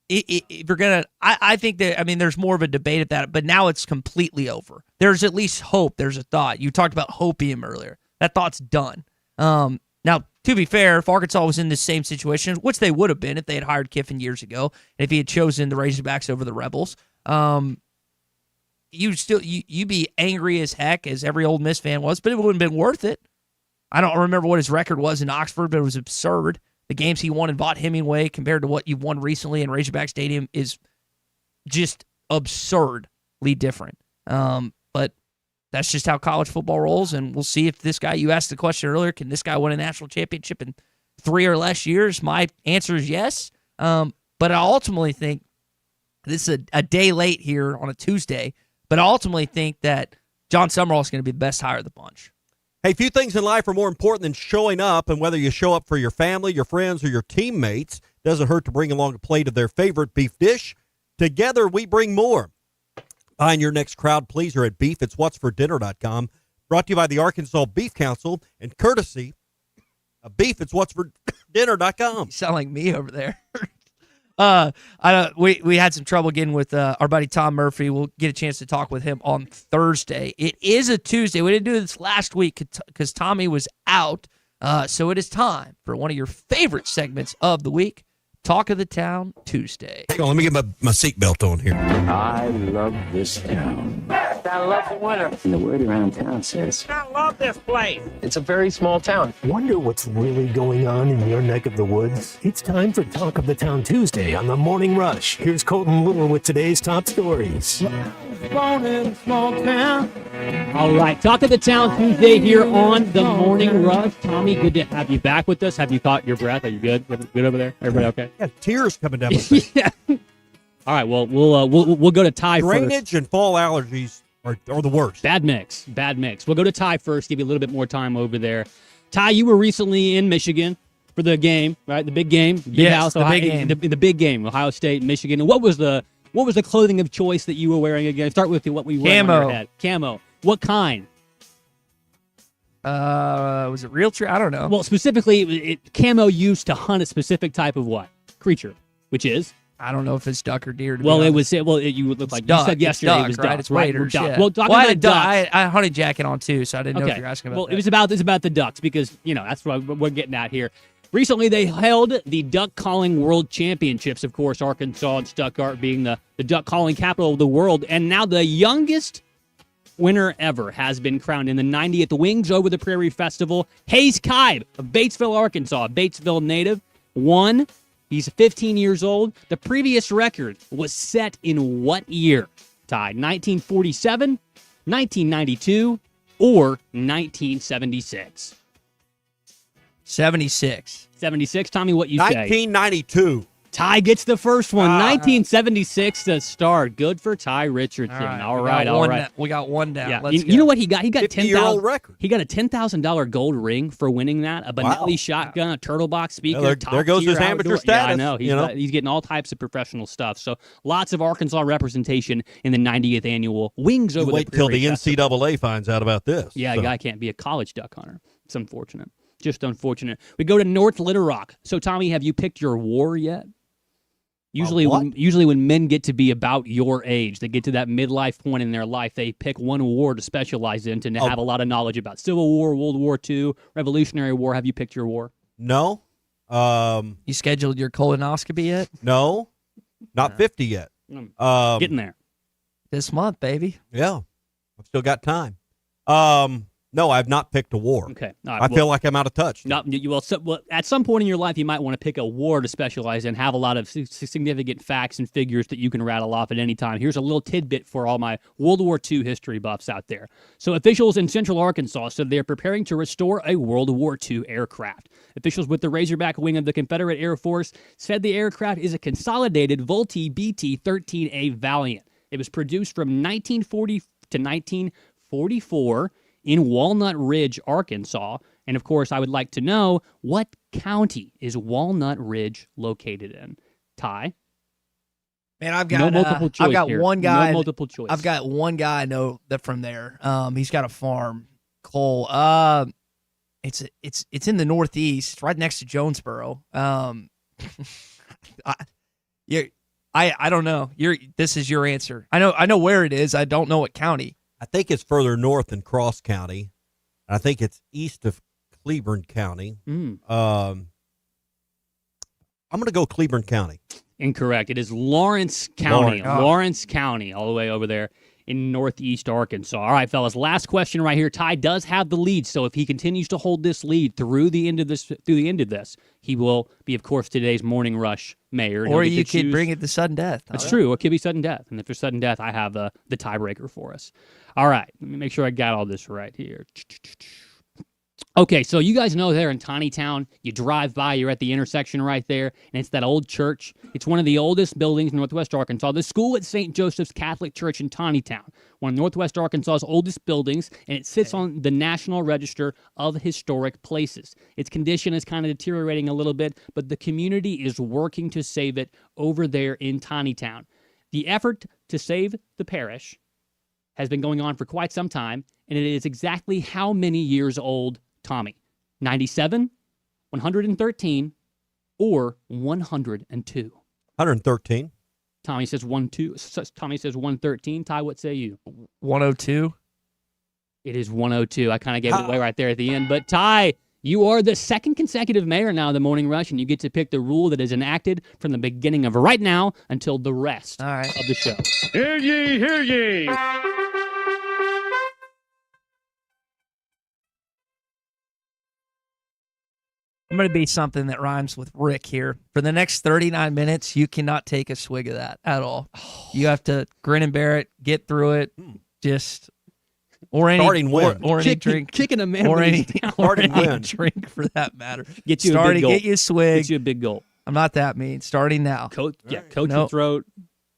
If you're gonna, I think that there's more of a debate at that, but now it's completely over. There's at least hope. There's a thought. You talked about hopium earlier. That thought's done. Now, to be fair, if Arkansas was in this same situation, which they would have been if they had hired Kiffin years ago, and if he had chosen the Razorbacks over the Rebels, you'd be angry as heck, as every Ole Miss fan was, but it wouldn't have been worth it. I don't remember what his record was in Oxford, but it was absurd. The games he won in Vaught Hemingway compared to what you've won recently in Razorback Stadium is just absurdly different. But that's just how college football rolls, and we'll see if this guy, you asked the question earlier, can this guy win a national championship in 3 or less years? My answer is yes. But I ultimately think, this is a day late here on a Tuesday, but I ultimately think that John Summerall is going to be the best hire of the bunch. Hey, few things in life are more important than showing up, and whether you show up for your family, your friends, or your teammates, doesn't hurt to bring along a plate of their favorite beef dish. Together, we bring more. Find your next crowd pleaser at beefitswhatsfordinner.com. Brought to you by the Arkansas Beef Council and courtesy of beefitswhatsfordinner.com. You sound like me over there. We had some trouble getting with our buddy Tom Murphy. We'll get a chance to talk with him on Thursday. It is a Tuesday. We didn't do this last week because Tommy was out. So it is time for one of your favorite segments of the week, Talk of the Town Tuesday. Hang on, let me get my seatbelt on here. I love this town. I love the winter. And the word around town says, I love this place. It's a very small town. Wonder what's really going on in your neck of the woods? It's time for Talk of the Town Tuesday on the Morning Rush. Here's Colton Little with today's top stories. Born in a small town. All right, Talk of the Town Tuesday here on the Morning Rush. Tommy, good to have you back with us. Have you caught your breath? Are you good? Good over there? Everybody okay? Yeah, tears coming down my face. Yeah. All right, well, we'll go to Ty first. Drainage and fall allergies are the worst. Bad mix. We'll go to Ty first, give you a little bit more time over there. Ty, you were recently in Michigan for the game, right? The big game. Yes, the big game. The big game, Ohio State, Michigan. And what was the clothing of choice that you were wearing again? Start with what we wear on your head. Camo. What kind? Was it real tree? I don't know. Well, specifically, camo used to hunt a specific type of what? Creature, which is? I don't know if it's duck or deer. You would look like duck. You said yesterday duck, it was right? duck. It's Raiders. Duck. Yeah. Well, talking about ducks. I had a hunting jacket on too, so I didn't know if you were asking about that. It's about the ducks because that's what we're getting at here. Recently, they held the duck calling world championships. Of course, Arkansas and Stuttgart being the duck calling capital of the world, and now the youngest winner ever has been crowned in the 90th Wings Over the Prairie Festival. Hayes Kibe of Batesville, Arkansas, Batesville native, won. He's 15 years old. The previous record was set in what year? Tied 1947, 1992, or 1976? 76. 76. Tommy, what you say? 1992. Ty gets the first one. 1976 to start. Good for Ty Richardson. All right. We got one down. Yeah. Let's you know what he got? He got 50-year-old record. He got a $10,000 gold ring for winning that. A Benelli shotgun, a turtle box speaker. There goes his amateur status. Yeah, I know. He's getting all types of professional stuff. So lots of Arkansas representation in the 90th annual Wings Over the Prairie. Wait till the Festival. NCAA finds out about this. Yeah, a guy can't be a college duck hunter. It's unfortunate. Just unfortunate. We go to North Little Rock. So Tommy, have you picked your war yet? Usually when men get to be about your age, they get to that midlife point in their life, they pick one war to specialize in to have a lot of knowledge about Civil War, World War II, Revolutionary War. Have you picked your war? No. You scheduled your colonoscopy yet? No, not 50 yet. Getting there. This month, baby. Yeah, I've still got time. No, I've not picked a war. Okay. I feel like I'm out of touch. Well, at some point in your life, you might want to pick a war to specialize in, have a lot of significant facts and figures that you can rattle off at any time. Here's a little tidbit for all my World War II history buffs out there. So officials in central Arkansas said they're preparing to restore a World War II aircraft. Officials with the Razorback wing of the Confederate Air Force said the aircraft is a consolidated Vultee BT-13A Valiant. It was produced from 1940 to 1944 in Walnut Ridge, Arkansas. And of course, I would like to know, what county is Walnut Ridge located in? Ty? Man, I've got no multiple choice. I've got here. one guy. No multiple choice. I've got one guy I know that from there. He's got a farm. Cole. It's in the Northeast, right next to Jonesboro. I don't know. This is your answer. I know where it is. I don't know what county. I think it's further north than Cross County. I think it's east of Cleburne County. I'm going to go Cleburne County. Incorrect. It is Lawrence County. Lawrence. Lawrence County, all the way over there in northeast Arkansas. All right, fellas, last question right here. Ty does have the lead, so if he continues to hold this lead through the end of this, he will be, of course, today's Morning Rush mayor. Or you could bring it to sudden death. That's true. It could be sudden death. And if there's sudden death, I have the tiebreaker for us. All right, let me make sure I got all this right here. Okay, so you guys know there in Tiny Town, you drive by, you're at the intersection right there, and it's that old church. It's one of the oldest buildings in Northwest Arkansas. The school at St. Joseph's Catholic Church in Tiny Town, one of Northwest Arkansas's oldest buildings, and it sits on the National Register of Historic Places. Its condition is kind of deteriorating a little bit, but the community is working to save it over there in Tiny Town. The effort to save the parish has been going on for quite some time, and it is exactly how many years old, Tommy? 97, 113, or 102? 113. Tommy says 113. Ty, what say you? 102. It is 102. I kind of gave it away right there at the end. But Ty, you are the second consecutive mayor now of the Morning Rush, and you get to pick the rule that is enacted from the beginning of right now until the rest of the show. Hear ye, hear ye. I'm going to be something that rhymes with Rick here. For the next 39 minutes, you cannot take a swig of that at all. You have to grin and bear it, get through it, just or any any drink, kicking a man or any win. drink for that matter. Get you a big gulp. Get you a swig. Get you a big gulp. I'm not that mean. Starting now. Coat your throat.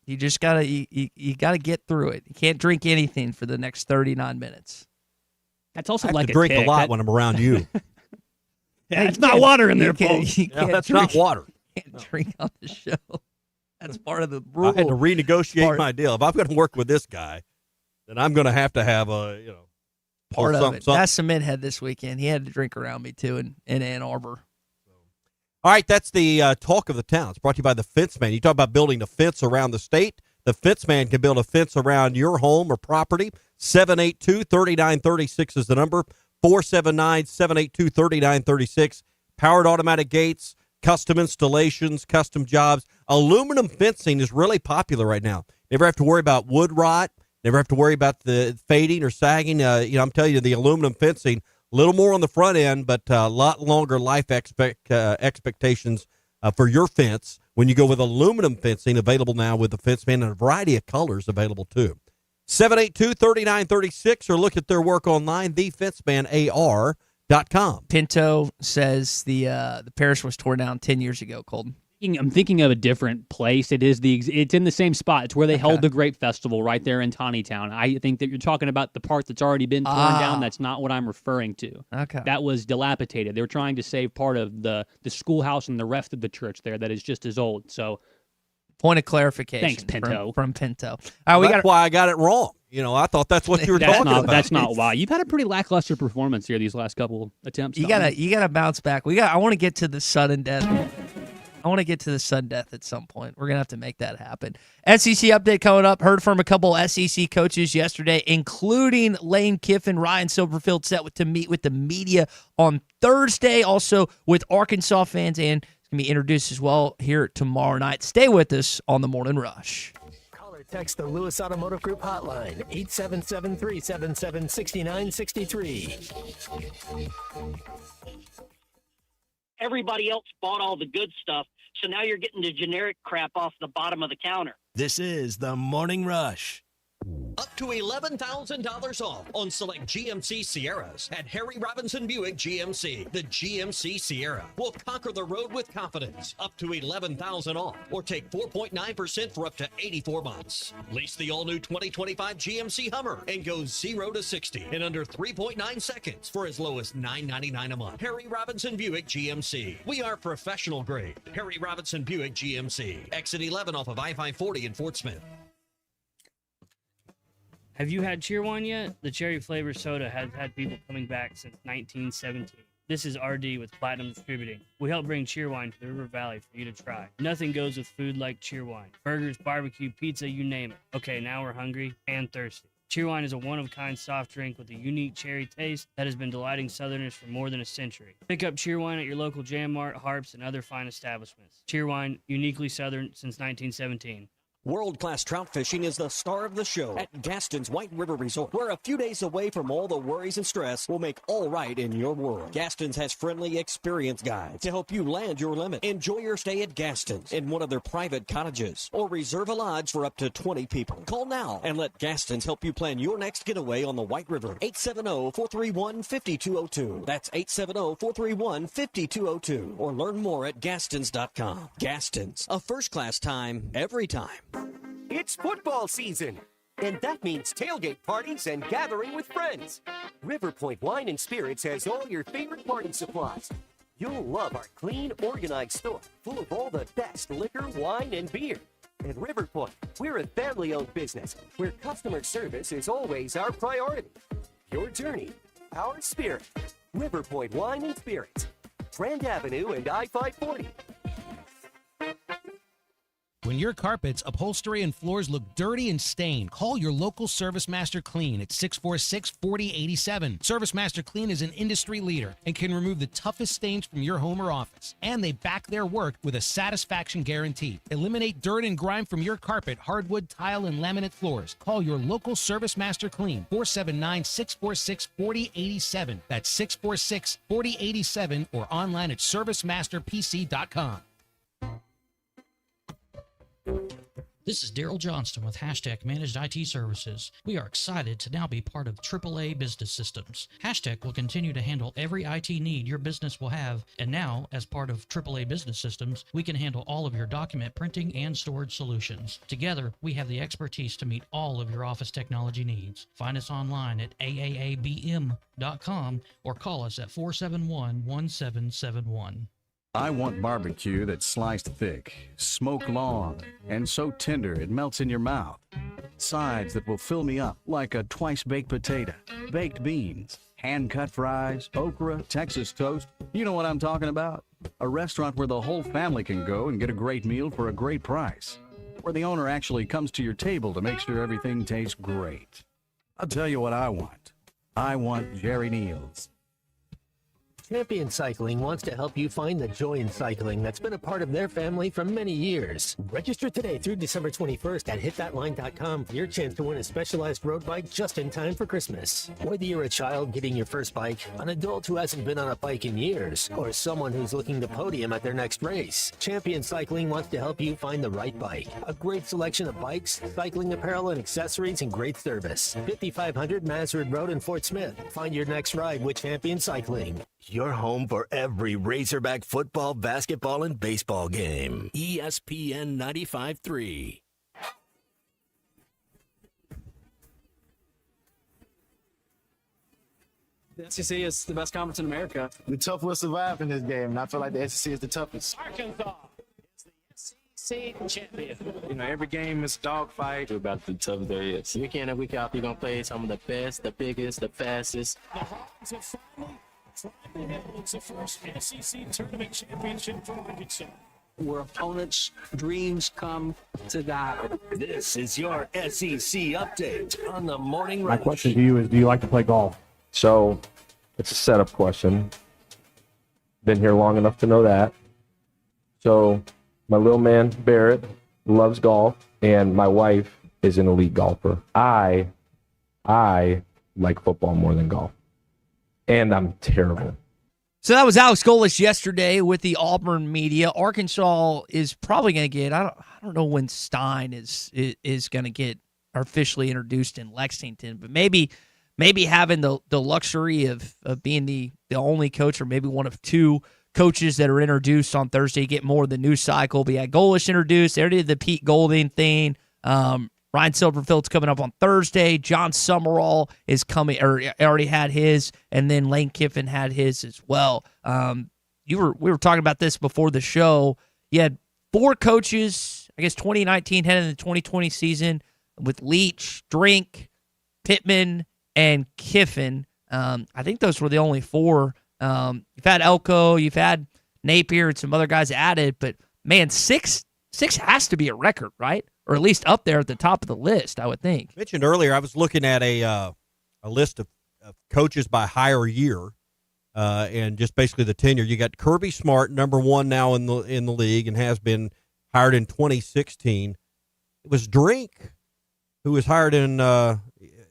You just gotta you gotta get through it. You can't drink anything for the next 39 minutes. That's also I have like to drink a a lot when I'm around you. It's not water in there, folks. That's not water. You can't drink on the show. That's part of the rule. I had to renegotiate my deal. If I'm going to work with this guy, then I'm going to have a, part of something, it. something. That's Cement Head this weekend. He had to drink around me too in Ann Arbor. All right, that's the talk of the town. It's brought to you by the Fence Man. You talk about building a fence around the state. The Fence Man can build a fence around your home or property. 782-3936 is the number. 479-782-3936. Powered automatic gates, custom installations, custom jobs. Aluminum fencing is really popular right now. Never have to worry about wood rot. Never have to worry about the fading or sagging. I'm telling you, the aluminum fencing, a little more on the front end, but a lot longer life expectations for your fence when you go with aluminum fencing, available now with the Fence Man in a variety of colors available too. 782-3936 or look at their work online, thefencemanAR.com. Pinto says the parish was torn down 10 years ago, Colton. I'm thinking of a different place. It's in the same spot. It's where they held the Great Festival right there in Tawny Town. I think that you're talking about the part that's already been torn down. That's not what I'm referring to. Okay. That was dilapidated. They were trying to save part of the schoolhouse and the rest of the church there that is just as old. So, point of clarification. Thanks, Pinto. From Pinto. That's why I got it wrong. I thought that's what you were talking about. That's not why. You've had a pretty lackluster performance here these last couple attempts. You gotta bounce back. I want to get to the sudden death. I want to get to the sudden death at some point. We're going to have to make that happen. SEC update coming up. Heard from a couple SEC coaches yesterday, including Lane Kiffin. Ryan Silverfield set to meet with the media on Thursday, also with Arkansas fans, and it's going to be introduced as well here tomorrow night. Stay with us on the Morning Rush. Text the Lewis Automotive Group hotline, 877-377-6963. Everybody else bought all the good stuff, so now you're getting the generic crap off the bottom of the counter. This is the Morning Rush. Up to $11,000 off on select GMC Sierras at Harry Robinson Buick GMC. The GMC Sierra will conquer the road with confidence. Up to $11,000 off, or take 4.9% for up to 84 months. Lease the all-new 2025 GMC Hummer and go 0 to 60 in under 3.9 seconds for as low as $9.99 a month. Harry Robinson Buick GMC. We are professional grade. Harry Robinson Buick GMC. Exit 11 off of I-540 in Fort Smith. Have you had Cheerwine yet? The cherry flavor soda has had people coming back since 1917. This is RD with Platinum Distributing. We help bring Cheerwine to the River Valley for you to try. Nothing goes with food like Cheerwine. Burgers, barbecue, pizza, you name it. Okay, now we're hungry and thirsty. Cheerwine is a one-of-a-kind soft drink with a unique cherry taste that has been delighting Southerners for more than a century. Pick up Cheerwine at your local Jam Mart, Harps, and other fine establishments. Cheerwine, uniquely Southern since 1917. World-class trout fishing is the star of the show at Gaston's White River Resort, where a few days away from all the worries and stress will make all right in your world. Gaston's has friendly, experienced guides to help you land your limit. Enjoy your stay at Gaston's in one of their private cottages, or reserve a lodge for up to 20 people. Call now and let Gaston's help you plan your next getaway on the White River. 870-431-5202. That's 870-431-5202. Or learn more at Gastons.com. Gaston's, a first-class time, every time. It's football season, and that means tailgate parties and gathering with friends. River Point Wine and Spirits has all your favorite party supplies. You'll love our clean, organized store full of all the best liquor, wine, and beer. At River Point, we're a family-owned business where customer service is always our priority. Your journey, our spirit. River Point Wine and Spirits, Grand Avenue and I-540. When your carpets, upholstery, and floors look dirty and stained, call your local Service Master Clean at 646-4087. Service Master Clean is an industry leader and can remove the toughest stains from your home or office. And they back their work with a satisfaction guarantee. Eliminate dirt and grime from your carpet, hardwood, tile, and laminate floors. Call your local Service Master Clean, 479-646-4087. That's 646-4087, or online at servicemasterpc.com. This is Daryl Johnston with Hashtag Managed IT Services. We are excited to now be part of AAA Business Systems. Hashtag will continue to handle every IT need your business will have, and now, as part of AAA Business Systems, we can handle all of your document printing and storage solutions. Together, we have the expertise to meet all of your office technology needs. Find us online at aaabm.com or call us at 471-1771. I want barbecue that's sliced thick, smoked long, and so tender it melts in your mouth. Sides that will fill me up like a twice-baked potato, baked beans, hand-cut fries, okra, Texas toast. You know what I'm talking about? A restaurant where the whole family can go and get a great meal for a great price. Where the owner actually comes to your table to make sure everything tastes great. I'll tell you what I want. I want Jerry Neal's. Champion Cycling wants to help you find the joy in cycling that's been a part of their family for many years. Register today through December 21st at hitthatline.com for your chance to win a specialized road bike just in time for Christmas. Whether you're a child getting your first bike, an adult who hasn't been on a bike in years, or someone who's looking to podium at their next race, Champion Cycling wants to help you find the right bike. A great selection of bikes, cycling apparel, and accessories, and great service. 5500 Mazard Road in Fort Smith. Find your next ride with Champion Cycling. Your home for every Razorback football, basketball, and baseball game. ESPN 95.3. The SEC is the best conference in America. The tough will survive in this game, and I feel like the SEC is the toughest. Arkansas is the SEC champion. You know, every game is a dogfight. We're about the toughest there is. Week in and week out, you're going to play some of the best, the biggest, the fastest. The Hawks have finally the first SEC tournament championship for Arkansas. where opponents' dreams come to die. This is your SEC update on the Morning My Rush. question to you is, do you like to play golf? So it's a setup question. Been here long enough to know that. So my little man, Barrett, loves golf, and my wife is an elite golfer. I like football more than golf, and I'm terrible. So that was Alex Golesh yesterday with the Auburn media. Arkansas is probably going to get, I don't know when Stein is going to get officially introduced in Lexington, but maybe having the luxury of being the only coach, or maybe one of two coaches that are introduced on Thursday, get more of the news cycle. But yeah, Golesh introduced. They already did the Pete Golding thing. Ryan Silverfield's coming up on Thursday. John Summerall is coming, or already had his, and then Lane Kiffin had his as well. We were talking about this before the show. You had 4 coaches, I guess 2019 heading into the 2020 season, with Leach, Drink, Pittman, and Kiffin. I think those were the only 4. You've had Elko, you've had Napier, and some other guys added, but man, 6 has to be a record, right? Or at least up there at the top of the list, I would think. Mentioned earlier, I was looking at a list of coaches by hire year, and just basically the tenure. You got Kirby Smart, number 1 now in the league, and has been hired in 2016. It was Drink, who was hired in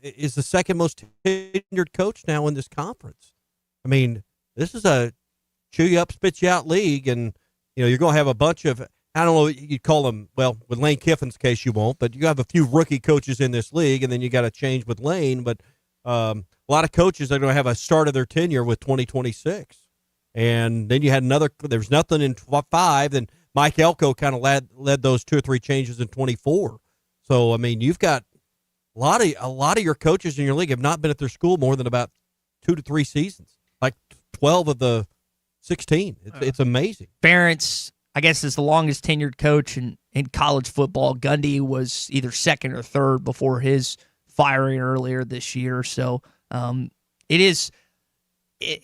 is the second most tenured coach now in this conference. I mean, this is a chew you up, spit you out league, and you're going to have a bunch of, I don't know, you'd call them, well, with Lane Kiffin's case you won't, but you have a few rookie coaches in this league, and then you got to change with Lane. But a lot of coaches are going to have a start of their tenure with 2026. And then you had there's nothing in 5, then Mike Elko kind of led those 2 or 3 changes in 24. So, I mean, you've got a lot of your coaches in your league have not been at their school more than about 2 to 3 seasons, like 12 of the 16. It's amazing. Ferentz, I guess, is the longest tenured coach in college football. Gundy was either second or third before his firing earlier this year. So it is,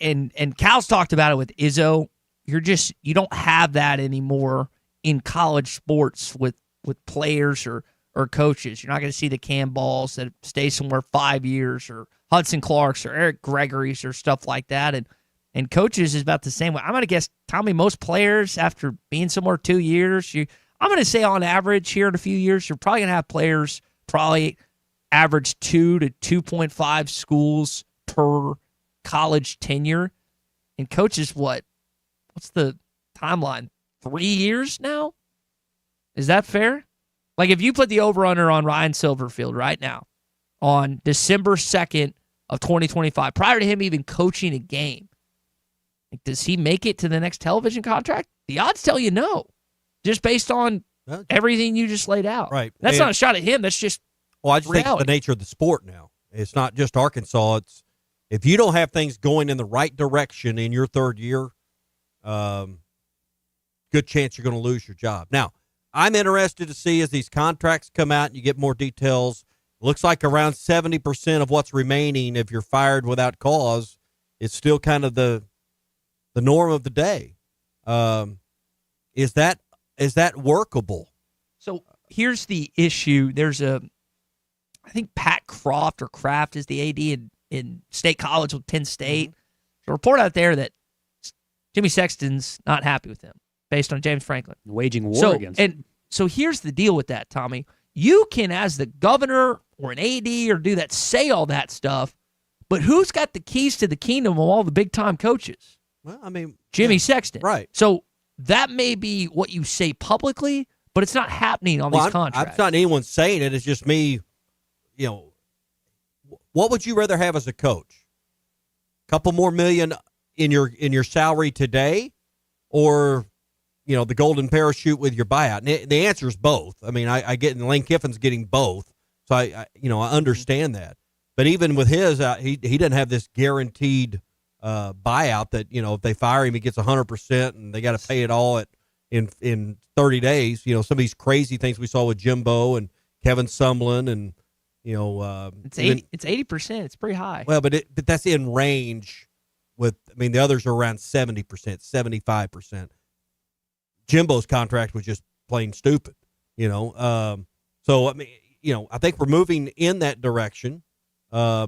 and Cal's talked about it with Izzo. You don't have that anymore in college sports with players or coaches. You're not going to see the Cam Balls that stay somewhere 5 years, or Hudson Clarks or Eric Gregory's or stuff like that. And coaches is about the same way. I'm going to guess, Tommy, most players, after being somewhere 2 years, I'm going to say on average here in a few years, you're probably going to have players probably average 2 to 2.5 schools per college tenure. And coaches, what's the timeline? 3 years now? Is that fair? Like, if you put the over-under on Ryan Silverfield right now on December 2nd of 2025, prior to him even coaching a game, like, does he make it to the next television contract? The odds tell you no, just based on everything you just laid out. Right. That's not a shot at him. That's just I just think it's the nature of the sport now. It's not just Arkansas. It's if you don't have things going in the right direction in your 3rd year, good chance you're going to lose your job. Now, I'm interested to see as these contracts come out and you get more details. Looks like around 70% of what's remaining, if you're fired without cause, is still kind of the norm of the day. Is that workable? So here's the issue. There's I think Pat Croft or Kraft is the AD in State College with Penn State. There's a report out there that Jimmy Sexton's not happy with him based on James Franklin. Waging war against him. And so here's the deal with that, Tommy. You can, as the governor or an AD or do that, say all that stuff, but who's got the keys to the kingdom of all the big-time coaches? Well, I mean, Jimmy Sexton. Right. So that may be what you say publicly, but it's not happening on these contracts. It's not anyone saying it. It's just me, what would you rather have as a coach? A couple more million in your salary today, or the golden parachute with your buyout? And the answer is both. I mean, I get, and Lane Kiffin's getting both, so I understand that. But even with his, he doesn't have this guaranteed buyout that if they fire him, he gets 100%, and they got to pay it all in 30 days. Some of these crazy things we saw with Jimbo and Kevin Sumlin, and it's 80%. It's pretty high. Well, but that's in range. The others are around 70%, 75%. Jimbo's contract was just plain stupid. So I mean, I think we're moving in that direction. I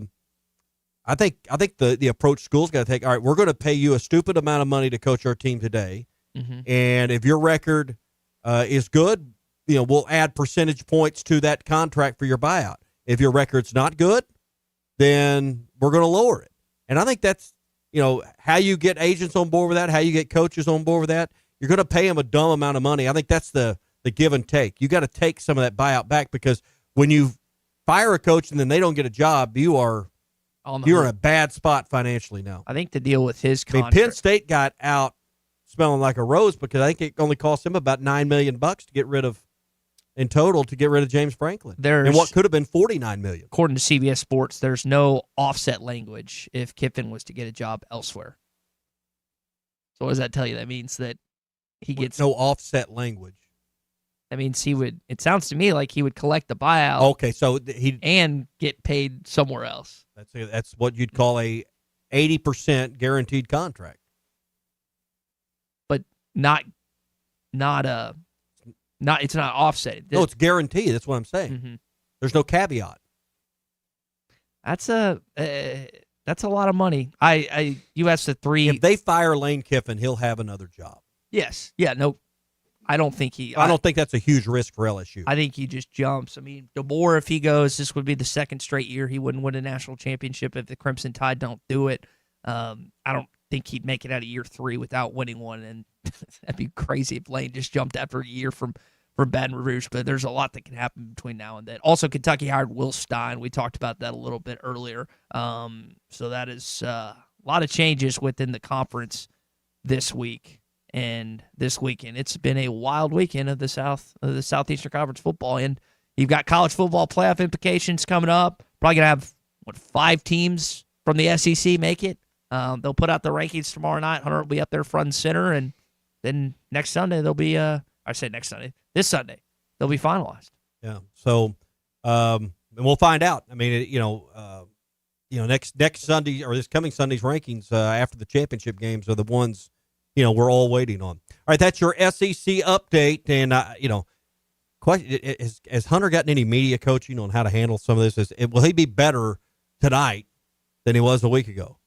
think the approach school's got to take. All right, we're going to pay you a stupid amount of money to coach our team today, and if your record is good, we'll add percentage points to that contract for your buyout. If your record's not good, then we're going to lower it. And I think that's how you get agents on board with that, how you get coaches on board with that. You're going to pay them a dumb amount of money. I think that's the give and take. You got to take some of that buyout back, because when you fire a coach and then they don't get a job, you're in a bad spot financially now. I think to deal with his contract. Penn State got out smelling like a rose because I think it only cost him about $9 million to get rid of James Franklin. And what could have been $49 million. According to CBS Sports, there's no offset language if Kiffin was to get a job elsewhere. So what does that tell you? That means that he gets no offset language. That means it sounds to me like he would collect the buyout. Okay, so and get paid somewhere else. That's what you'd call a 80% guaranteed contract. But not it's not offset. No, it's guaranteed. That's what I'm saying. Mm-hmm. There's no caveat. That's a lot of money. You asked the three. If they fire Lane Kiffin, he'll have another job. Yes. Yeah. No. I don't think I don't think that's a huge risk for LSU. I think he just jumps. I mean, DeBoer, if he goes, this would be the second straight year he wouldn't win a national championship if the Crimson Tide don't do it. I don't think he'd make it out of year 3 without winning one, and that'd be crazy if Lane just jumped after a year from Baton Rouge. But there's a lot that can happen between now and then. Also, Kentucky hired Will Stein. We talked about that a little bit earlier. So that is a lot of changes within the conference this week. And this weekend, it's been a wild weekend of the Southeastern Conference football, and you've got college football playoff implications coming up. Probably gonna have 5 teams from the SEC make it. They'll put out the rankings tomorrow night. Hunter will be up there front and center, and then next Sunday they'll be. This Sunday they'll be finalized. Yeah. So, and we'll find out. I mean, next Sunday or this coming Sunday's rankings after the championship games are the ones. We're all waiting on. All right, that's your SEC update. And, question, has Hunter gotten any media coaching on how to handle some of this? Will he be better tonight than he was a week ago?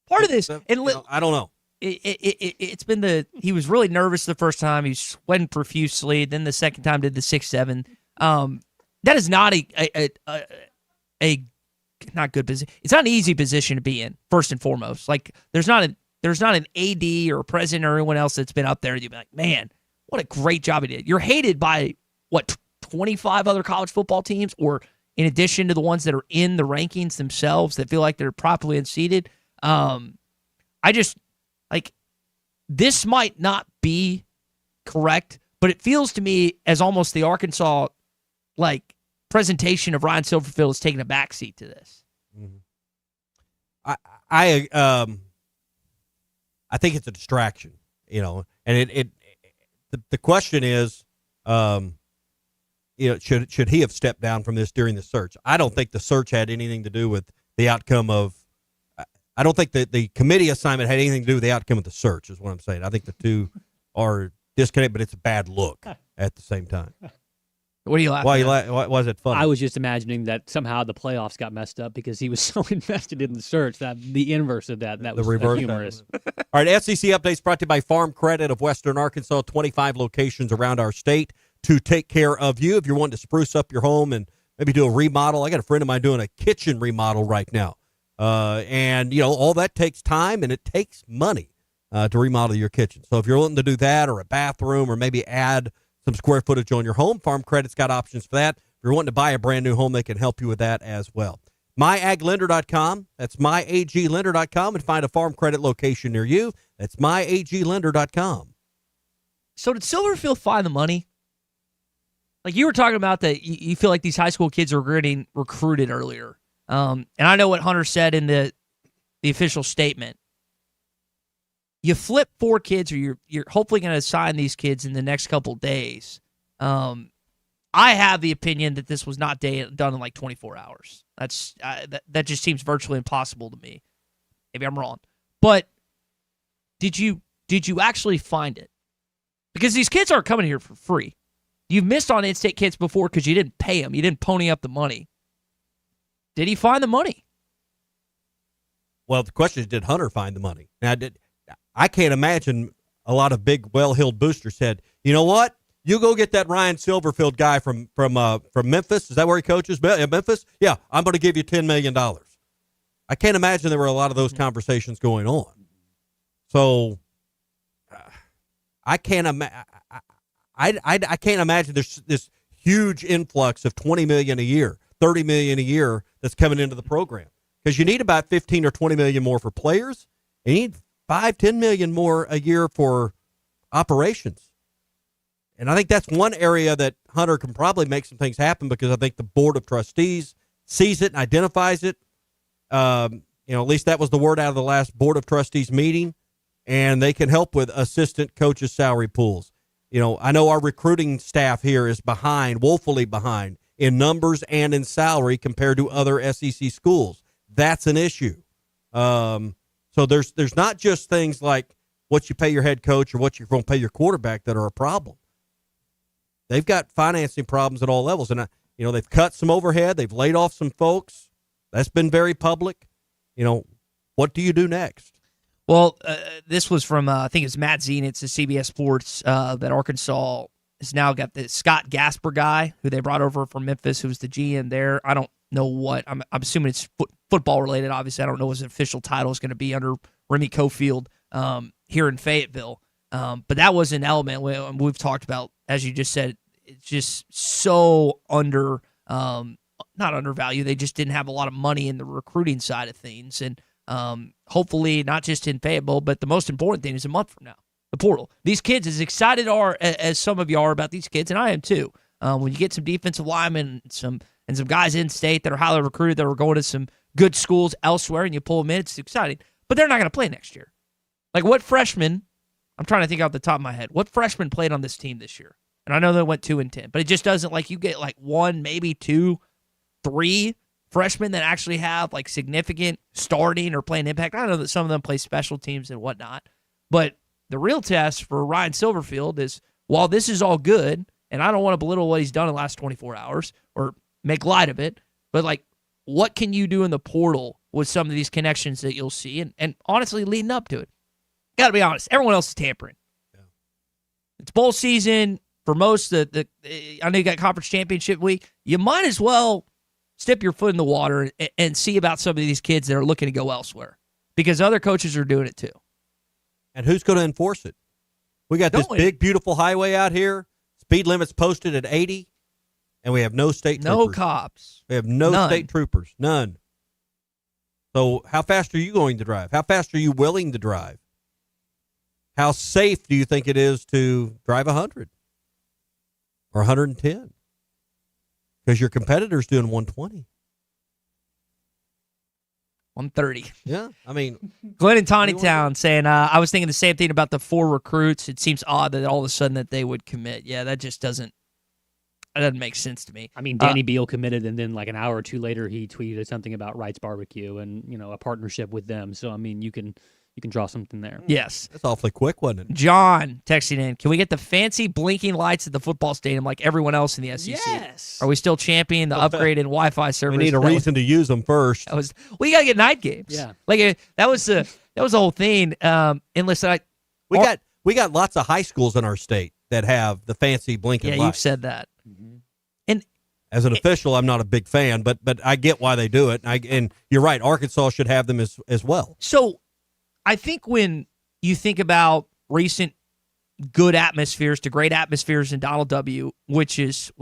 Part of this, I don't know. It's been he was really nervous the first time. He sweating profusely. Then the second time did the 6-7. That is not a not good position. It's not an easy position to be in, first and foremost. Like, there's not an AD or a president or anyone else that's been up there. You'd be like, man, what a great job he did. You're hated by, 25 other college football teams, or in addition to the ones that are in the rankings themselves that feel like they're properly unseated. This might not be correct, but it feels to me as almost the Arkansas, presentation of Ryan Silverfield is taking a backseat to this. I think it's a distraction, and the question is, should he have stepped down from this during the search? I don't think the search had anything to do with the outcome of. I don't think that the committee assignment had anything to do with the outcome of the search. Is what I'm saying. I think the two are disconnected, but it's a bad look at the same time. What are you laughing at? Why was it funny? I was just imagining that somehow the playoffs got messed up because he was so invested in the search that the inverse of that was reverse humorous. All right, SEC Updates brought to you by Farm Credit of Western Arkansas, 25 locations around our state to take care of you. If you're wanting to spruce up your home and maybe do a remodel, I got a friend of mine doing a kitchen remodel right now. And all that takes time and it takes money to remodel your kitchen. So if you're wanting to do that, or a bathroom, or maybe add some square footage on your home, Farm Credit's got options for that. If you're wanting to buy a brand new home, they can help you with that as well. MyAgLender.com. That's MyAGLender.com, and find a Farm Credit location near you. That's MyAGLender.com. So did Silverfield find the money? Like you were talking about that you feel like these high school kids are getting recruited earlier. And I know what Hunter said in the official statement. You flip 4 kids, or you're hopefully going to sign these kids in the next couple days. I have the opinion that this was not done in 24 hours. That just seems virtually impossible to me. Maybe I'm wrong, but did you actually find it? Because these kids aren't coming here for free. You've missed on in-state kids before because you didn't pay them. You didn't pony up the money. Did he find the money? Well, the question is, did Hunter find the money? Now, I can't imagine a lot of big, well-heeled boosters said, you know what? You go get that Ryan Silverfield guy from Memphis. Is that where he coaches? Memphis? Yeah, I'm going to give you $10 million. I can't imagine there were a lot of those conversations going on. So I can't imagine there's this huge influx of $20 million a year, $30 million a year that's coming into the program, because you need about 15 or 20 million more for players. You need 5-10 million more a year for operations. And I think that's one area that Hunter can probably make some things happen, because I think the board of trustees sees it and identifies it. At least that was the word out of the last board of trustees meeting, and they can help with assistant coaches' salary pools. I know our recruiting staff here is woefully behind in numbers and in salary compared to other SEC schools. That's an issue. So there's not just things like what you pay your head coach or what you're going to pay your quarterback that are a problem. They've got financing problems at all levels, and they've cut some overhead, they've laid off some folks. That's been very public. What do you do next? Well, this was from, I think it's Matt Zenitz at CBS Sports, that Arkansas has now got the Scott Gasper guy, who they brought over from Memphis, who's the GM there. I don't know what. I'm assuming it's football related, obviously. I don't know what his official title is going to be under Remy Cofield here in Fayetteville. But that was an element we've talked about, as you just said. It's just so not undervalued. They just didn't have a lot of money in the recruiting side of things. And hopefully not just in Fayetteville, but the most important thing is a month from now, the portal. These kids, as excited as some of you are about these kids, and I am too, when you get some defensive linemen and some guys in state that are highly recruited that are going to some good schools elsewhere, and you pull them in, it's exciting. But they're not going to play next year. Like, what freshman, I'm trying to think off the top of my head, what freshman played on this team this year? And I know they went 2-10, but it just doesn't, like, you get like 1, maybe 2, 3 freshmen that actually have like significant starting or playing impact. I know that some of them play special teams and whatnot, but the real test for Ryan Silverfield is, while this is all good, and I don't want to belittle what he's done in the last 24 hours or make light of it, but like, what can you do in the portal with some of these connections that you'll see? And honestly, leading up to it, got to be honest, everyone else is tampering. Yeah. It's bowl season for most of I know you got conference championship week. You might as well step your foot in the water and see about some of these kids that are looking to go elsewhere, because other coaches are doing it too. And who's going to enforce it? We got this big, beautiful highway out here. Speed limit's posted at 80, and we have no state troopers. No cops. We have no state troopers. None. So how fast are you going to drive? How fast are you willing to drive? How safe do you think it is to drive 100 or 110? Because your competitor's doing 120. 130. Yeah, I mean, Glenn in Tawnytown saying, I was thinking the same thing about the 4 recruits. It seems odd that all of a sudden that they would commit. Yeah, that just doesn't make sense to me. I mean, Danny Beal committed, and then like an hour or two later, he tweeted something about Wright's Barbecue and a partnership with them. So I mean, you can draw something there. Yes. That's awfully quick, wasn't it? John texting in, can we get the fancy blinking lights at the football stadium like everyone else in the SEC? Yes. Are we still championing the upgraded Wi-Fi service? We need a reason to use them first. We got to get night games. Yeah. Like that was the whole thing. And listen, we got lots of high schools in our state that have the fancy blinking lights. Yeah, you've said that. Mm-hmm. And as an official, I'm not a big fan, but I get why they do it. And you're right, Arkansas should have them as well. So I think when you think about recent good atmospheres to great atmospheres in Donald W., which is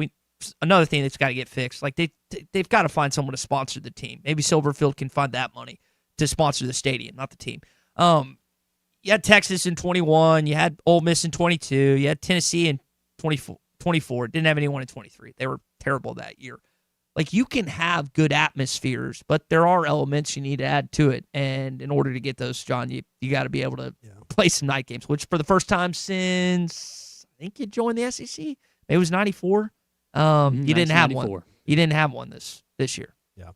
another thing that's got to get fixed. Like they've got to find someone to sponsor the team. Maybe Silverfield can find that money to sponsor the stadium, not the team. You had Texas in 21. You had Ole Miss in 22. You had Tennessee in 24. Didn't have anyone in 23. They were terrible that year. Like, you can have good atmospheres, but there are elements you need to add to it. And in order to get those, John, you got to be able to play some night games, which for the first time since I think you joined the SEC, maybe it was 94. You didn't have one. You didn't have one this year. Yeah.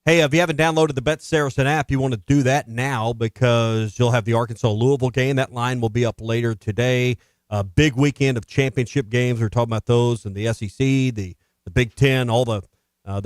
Hey, if you haven't downloaded the Bet Saracen app, you want to do that now, because you'll have the Arkansas-Louisville game. That line will be up later today. big weekend of championship games. We're talking about those in the SEC, the Big Ten, all the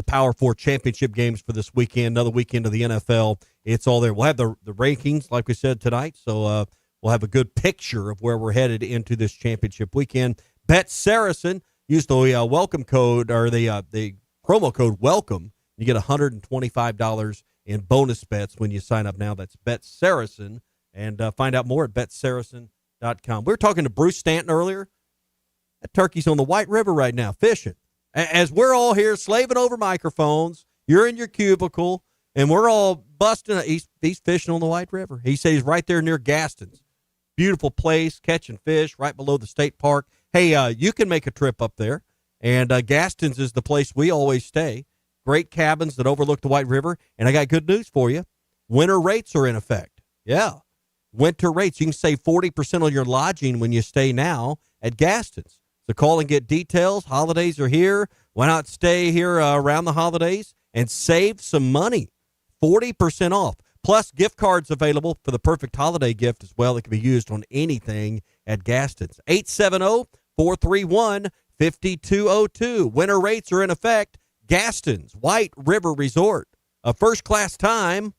Power Four championship games for this weekend. Another weekend of the NFL. It's all there. We'll have the rankings, like we said tonight. So we'll have a good picture of where we're headed into this championship weekend. Bet Saracen. Use the welcome code or the promo code WELCOME. You get $125 in bonus bets when you sign up now. That's Bet Saracen. And find out more at betsaracen.com. We were talking to Bruce Stanton earlier. That turkey's on the White River right now fishing. As we're all here slaving over microphones, you're in your cubicle, and we're all busting. He's fishing on the White River. He said he's right there near Gaston's. Beautiful place, catching fish right below the state park. Hey, you can make a trip up there, and Gaston's is the place we always stay. Great cabins that overlook the White River, and I got good news for you. Winter rates are in effect. Yeah, winter rates. You can save 40% on your lodging when you stay now at Gaston's. So call and get details. Holidays are here. Why not stay here around the holidays and save some money? 40% off. Plus, gift cards available for the perfect holiday gift as well that can be used on anything at Gaston's. 870-431-5202. Winter rates are in effect. Gaston's, White River Resort. A first-class time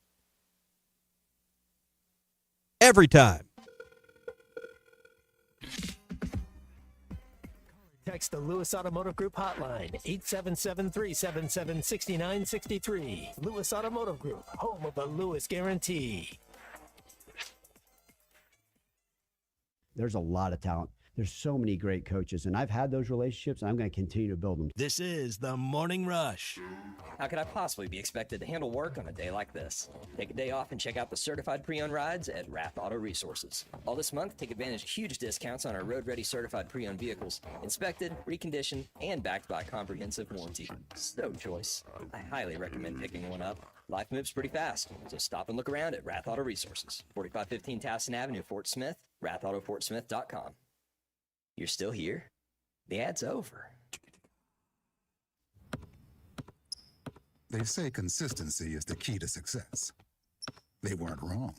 every time. Text the Lewis Automotive Group hotline, 877-377-6963. Lewis Automotive Group, home of the Lewis Guarantee. There's a lot of talent. There's so many great coaches, and I've had those relationships, and I'm going to continue to build them. This is the Morning Rush. How could I possibly be expected to handle work on a day like this? Take a day off and check out the certified pre-owned rides at Rath Auto Resources. All this month, take advantage of huge discounts on our road-ready certified pre-owned vehicles, inspected, reconditioned, and backed by a comprehensive warranty. So choice. I highly recommend picking one up. Life moves pretty fast, so stop and look around at Rath Auto Resources, 4515 Towson Avenue, Fort Smith, rathautofortsmith.com. You're still here? The ad's over. They say consistency is the key to success. They weren't wrong.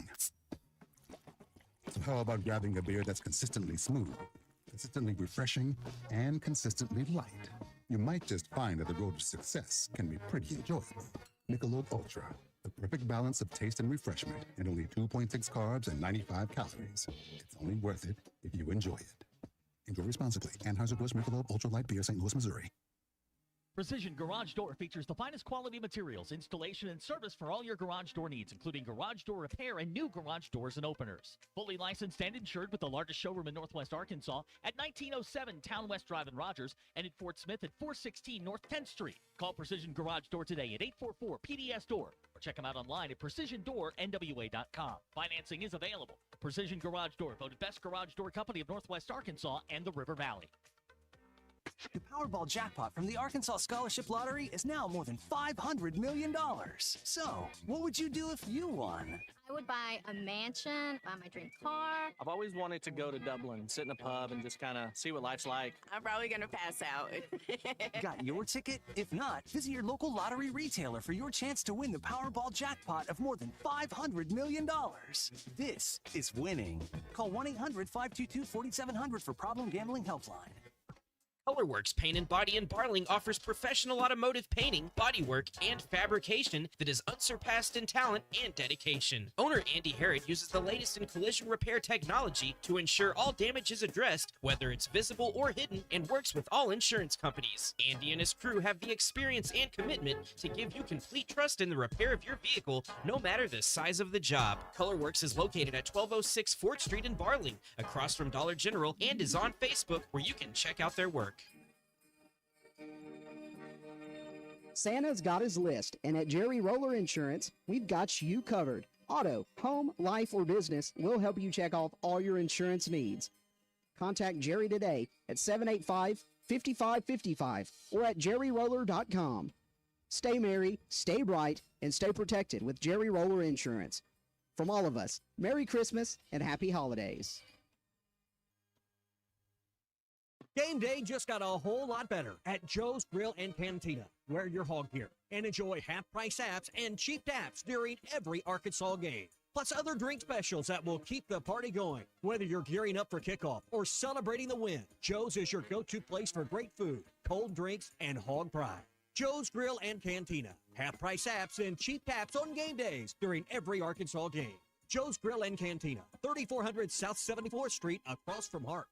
So how about grabbing a beer that's consistently smooth, consistently refreshing, and consistently light? You might just find that the road to success can be pretty enjoyable. Michelob Ultra, the perfect balance of taste and refreshment, and only 2.6 carbs and 95 calories. It's only worth it if you enjoy it. Enjoy responsibly. Anheuser-Busch Michelob Ultra Light Beer, St. Louis, Missouri. Precision Garage Door features the finest quality materials, installation, and service for all your garage door needs, including garage door repair and new garage doors and openers. Fully licensed and insured with the largest showroom in Northwest Arkansas at 1907 Town West Drive in Rogers and at Fort Smith at 416 North 10th Street. Call Precision Garage Door today at 844-PDS-DOOR or check them out online at precisiondoornwa.com. Financing is available. Precision Garage Door, voted best garage door company of Northwest Arkansas and the River Valley. The Powerball jackpot from the Arkansas Scholarship Lottery is now more than $500 million. So, what would you do if you won? I would buy a mansion, buy my dream car. I've always wanted to go to Dublin, sit in a pub, and just kind of see what life's like. I'm probably going to pass out. Got your ticket? If not, visit your local lottery retailer for your chance to win the Powerball jackpot of more than $500 million. This is winning. Call 1-800-522-4700 for Problem Gambling Helpline. Colorworks Paint and Body in Barling offers professional automotive painting, bodywork, and fabrication that is unsurpassed in talent and dedication. Owner Andy Harrod uses the latest in collision repair technology to ensure all damage is addressed, whether it's visible or hidden, and works with all insurance companies. Andy and his crew have the experience and commitment to give you complete trust in the repair of your vehicle, no matter the size of the job. Colorworks is located at 1206 4th Street in Barling, across from Dollar General, and is on Facebook, where you can check out their work. Santa's got his list, and at Jerry Roller Insurance, we've got you covered. Auto, home, life, or business, we'll help you check off all your insurance needs. Contact Jerry today at 785-5555 or at jerryroller.com. Stay merry, stay bright, and stay protected with Jerry Roller Insurance. From all of us, Merry Christmas and Happy Holidays. Game day just got a whole lot better at Joe's Grill and Cantina. Wear your hog gear and enjoy half-price apps and cheap taps during every Arkansas game. plus other drink specials that will keep the party going. Whether you're gearing up for kickoff or celebrating the win, Joe's is your go-to place for great food, cold drinks, and hog pie. Joe's Grill and Cantina. Half-price apps and cheap taps on game days during every Arkansas game. Joe's Grill and Cantina, 3400 South 74th Street, across from Harps.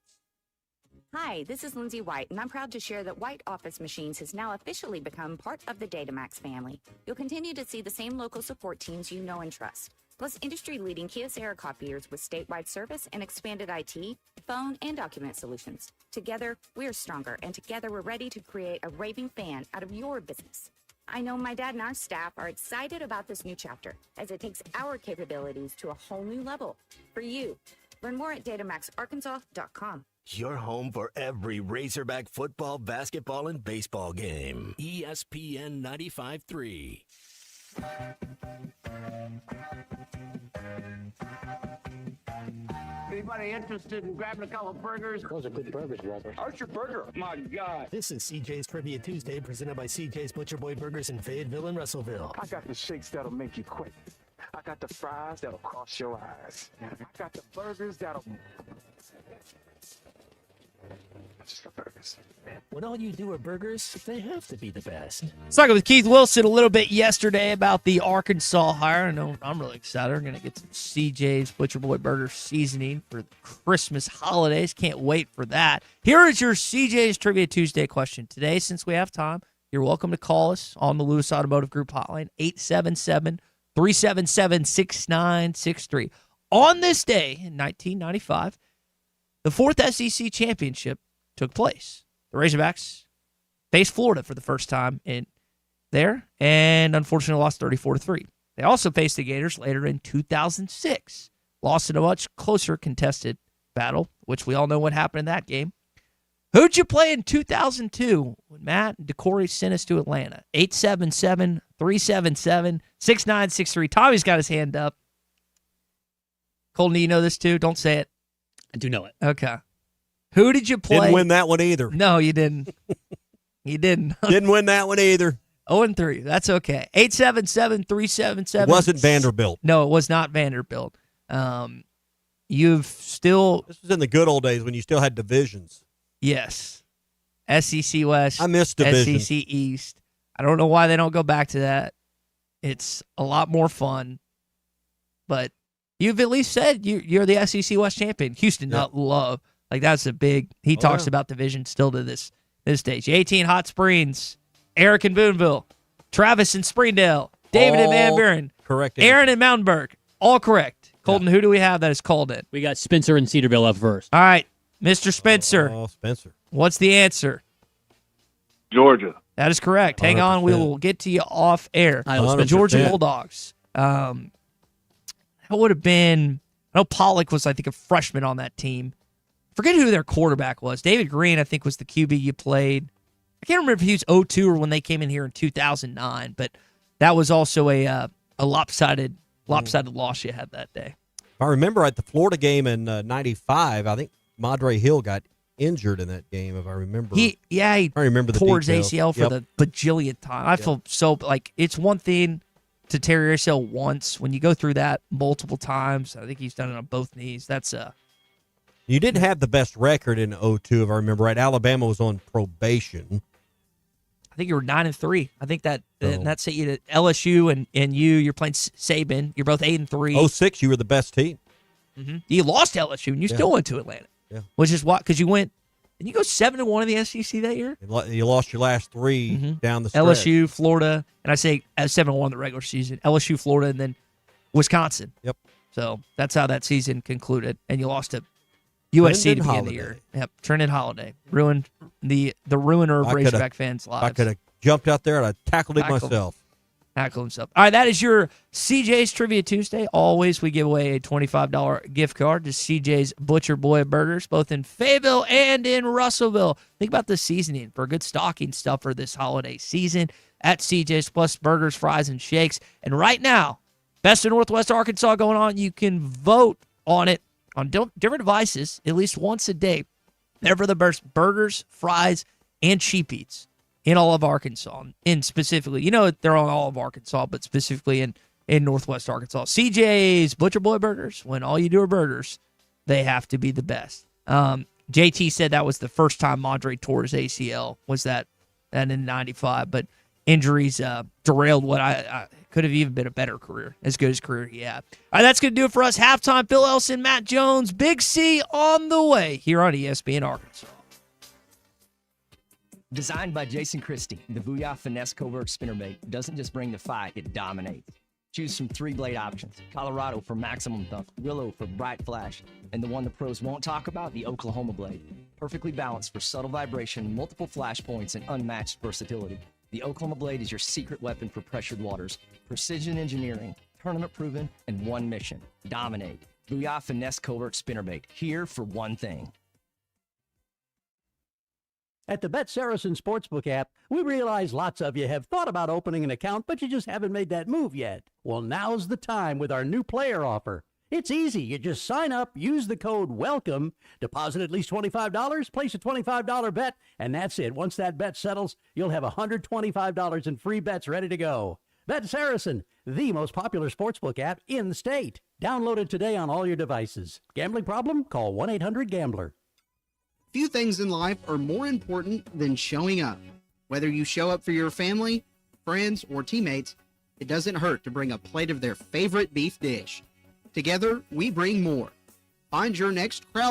Hi, this is Lindsay White, and I'm proud to share that White Office Machines has now officially become part of the Datamax family. You'll continue to see the same local support teams you know and trust, plus industry-leading Kyocera copiers with statewide service and expanded IT, phone, and document solutions. Together, we're stronger, and together we're ready to create a raving fan out of your business. I know my dad and our staff are excited about this new chapter, as it takes our capabilities to a whole new level. For you, learn more at datamaxarkansas.com. Your home for every Razorback football, basketball, and baseball game. ESPN 95.3. Anybody interested in grabbing a couple burgers? Those are good burgers, Walter. Archer Burger. My God. This is CJ's Trivia Tuesday, presented by CJ's Butcher Boy Burgers in Fayetteville and Russellville. I got the shakes that'll make you quit. I got the fries that'll cross your eyes. I got the burgers that'll... Just the burgers. When all you do are burgers, they have to be the best. Talking with Keith Wilson a little bit yesterday about the Arkansas hire. I know I'm really excited. We're going to get some CJ's Butcher Boy Burger seasoning for the Christmas holidays. Can't wait for that. Here is your CJ's Trivia Tuesday question. Today, since we have time, you're welcome to call us on the Lewis Automotive Group hotline, 877-377-6963. On this day in 1995, the fourth SEC championship took place. The Razorbacks faced Florida for the first time in there and unfortunately lost 34-3. They also faced the Gators later in 2006, lost in a much closer contested battle, which we all know what happened in that game. Who'd you play in 2002 when Matt and DeCorey sent us to Atlanta? 877-377-6963. Tommy's got his hand up. Colton, do you know this too? Don't say it. I do know it. Okay. Who did you play? Didn't win that one either. No, you didn't. You didn't. Didn't win that one either. 0-3. That's okay. 877-377. It wasn't Vanderbilt. No, it was not Vanderbilt. You've still... This was in the good old days when you still had divisions. Yes. SEC West. I miss divisions. SEC East. I don't know why they don't go back to that. It's a lot more fun. But you've at least said you're the SEC West champion. Houston, not love. Like, that's a big... He talks about division still to this stage. 18 Hot Springs, Eric in Boonville, Travis in Springdale, David in Van Buren, correct. Aaron in Mountainburg. All correct. Colton, who do we have that is called in? We got Spencer in Cedarville up first. All right, Mr. Spencer. Oh, Spencer. What's the answer? Georgia. That is correct. Hang on. We will get to you off air. The Georgia Bulldogs. That would have been... I know Pollock was, I think, a freshman on that team. Forget who their quarterback was. David Green, I think, was the QB you played. I can't remember if he was 02 or when they came in here in 2009, but that was also a lopsided loss you had that day. If I remember at the Florida game in 95, I think Madre Hill got injured in that game, if I remember. He I remember tore his details. ACL for the bajillionth time. I feel so, like, it's one thing to tear your ACL once. When you go through that multiple times, I think he's done it on both knees. That's You didn't have the best record in 02, if I remember right. Alabama was on probation. I think you were 9-3. I think that set you to LSU and you're playing Saban. You're both 8-3. 06, you were the best team. Mm-hmm. You lost to LSU and you still went to Atlanta. Yeah. Which is why, because you went, did you go 7-1 in the SEC that year? You lost your last three down the stretch. LSU, Florida, and I say 7-1 in the regular season. LSU, Florida, and then Wisconsin. Yep. So that's how that season concluded, and you lost to USC to begin the year. Yep, Trendon Holiday ruined the ruiner of Razorback fans' lives. I could have jumped out there and I tackled it myself. Tackle himself. All right, that is your CJ's Trivia Tuesday. Always, we give away a $25 gift card to CJ's Butcher Boy Burgers, both in Fayetteville and in Russellville. Think about the seasoning for a good stocking stuffer this holiday season at CJ's, plus burgers, fries, and shakes. And right now, Best of Northwest Arkansas going on. You can vote on it on different devices at least once a day. They're for the best burgers, fries, and cheap eats in all of Arkansas. And specifically, they're on all of Arkansas, but specifically in in Northwest Arkansas. CJ's Butcher Boy Burgers. When all you do are burgers, they have to be the best. JT said that was the first time Madre tore his ACL. Was that in 95? But injuries derailed what I could have even been a better career, as good as career he had. All right, that's going to do it for us. Halftime, Phil Elson, Matt Jones, Big C on the way here on ESPN Arkansas. Designed by Jason Christie, the Booyah Finesse Covert Spinnerbait doesn't just bring the fight, it dominates. Choose from 3 blade options: Colorado for maximum thump, Willow for bright flash, and the one the pros won't talk about, the Oklahoma blade. Perfectly balanced for subtle vibration, multiple flash points, and unmatched versatility. The Oklahoma blade is your secret weapon for pressured waters. Precision engineering, tournament proven, and one mission: dominate. Booyah Finesse Covert Spinnerbait, here for one thing. At the Bet Saracen Sportsbook app, we realize lots of you have thought about opening an account, but you just haven't made that move yet. Well, now's the time with our new player offer. It's easy. You just sign up, use the code WELCOME, deposit at least $25, place a $25 bet, and that's it. Once that bet settles, you'll have $125 in free bets ready to go. Bet Saracen, the most popular sportsbook app in the state. Download it today on all your devices. Gambling problem? Call 1-800-GAMBLER. Few things in life are more important than showing up. Whether you show up for your family, friends, or teammates, it doesn't hurt to bring a plate of their favorite beef dish. Together, we bring more. Find your next crowd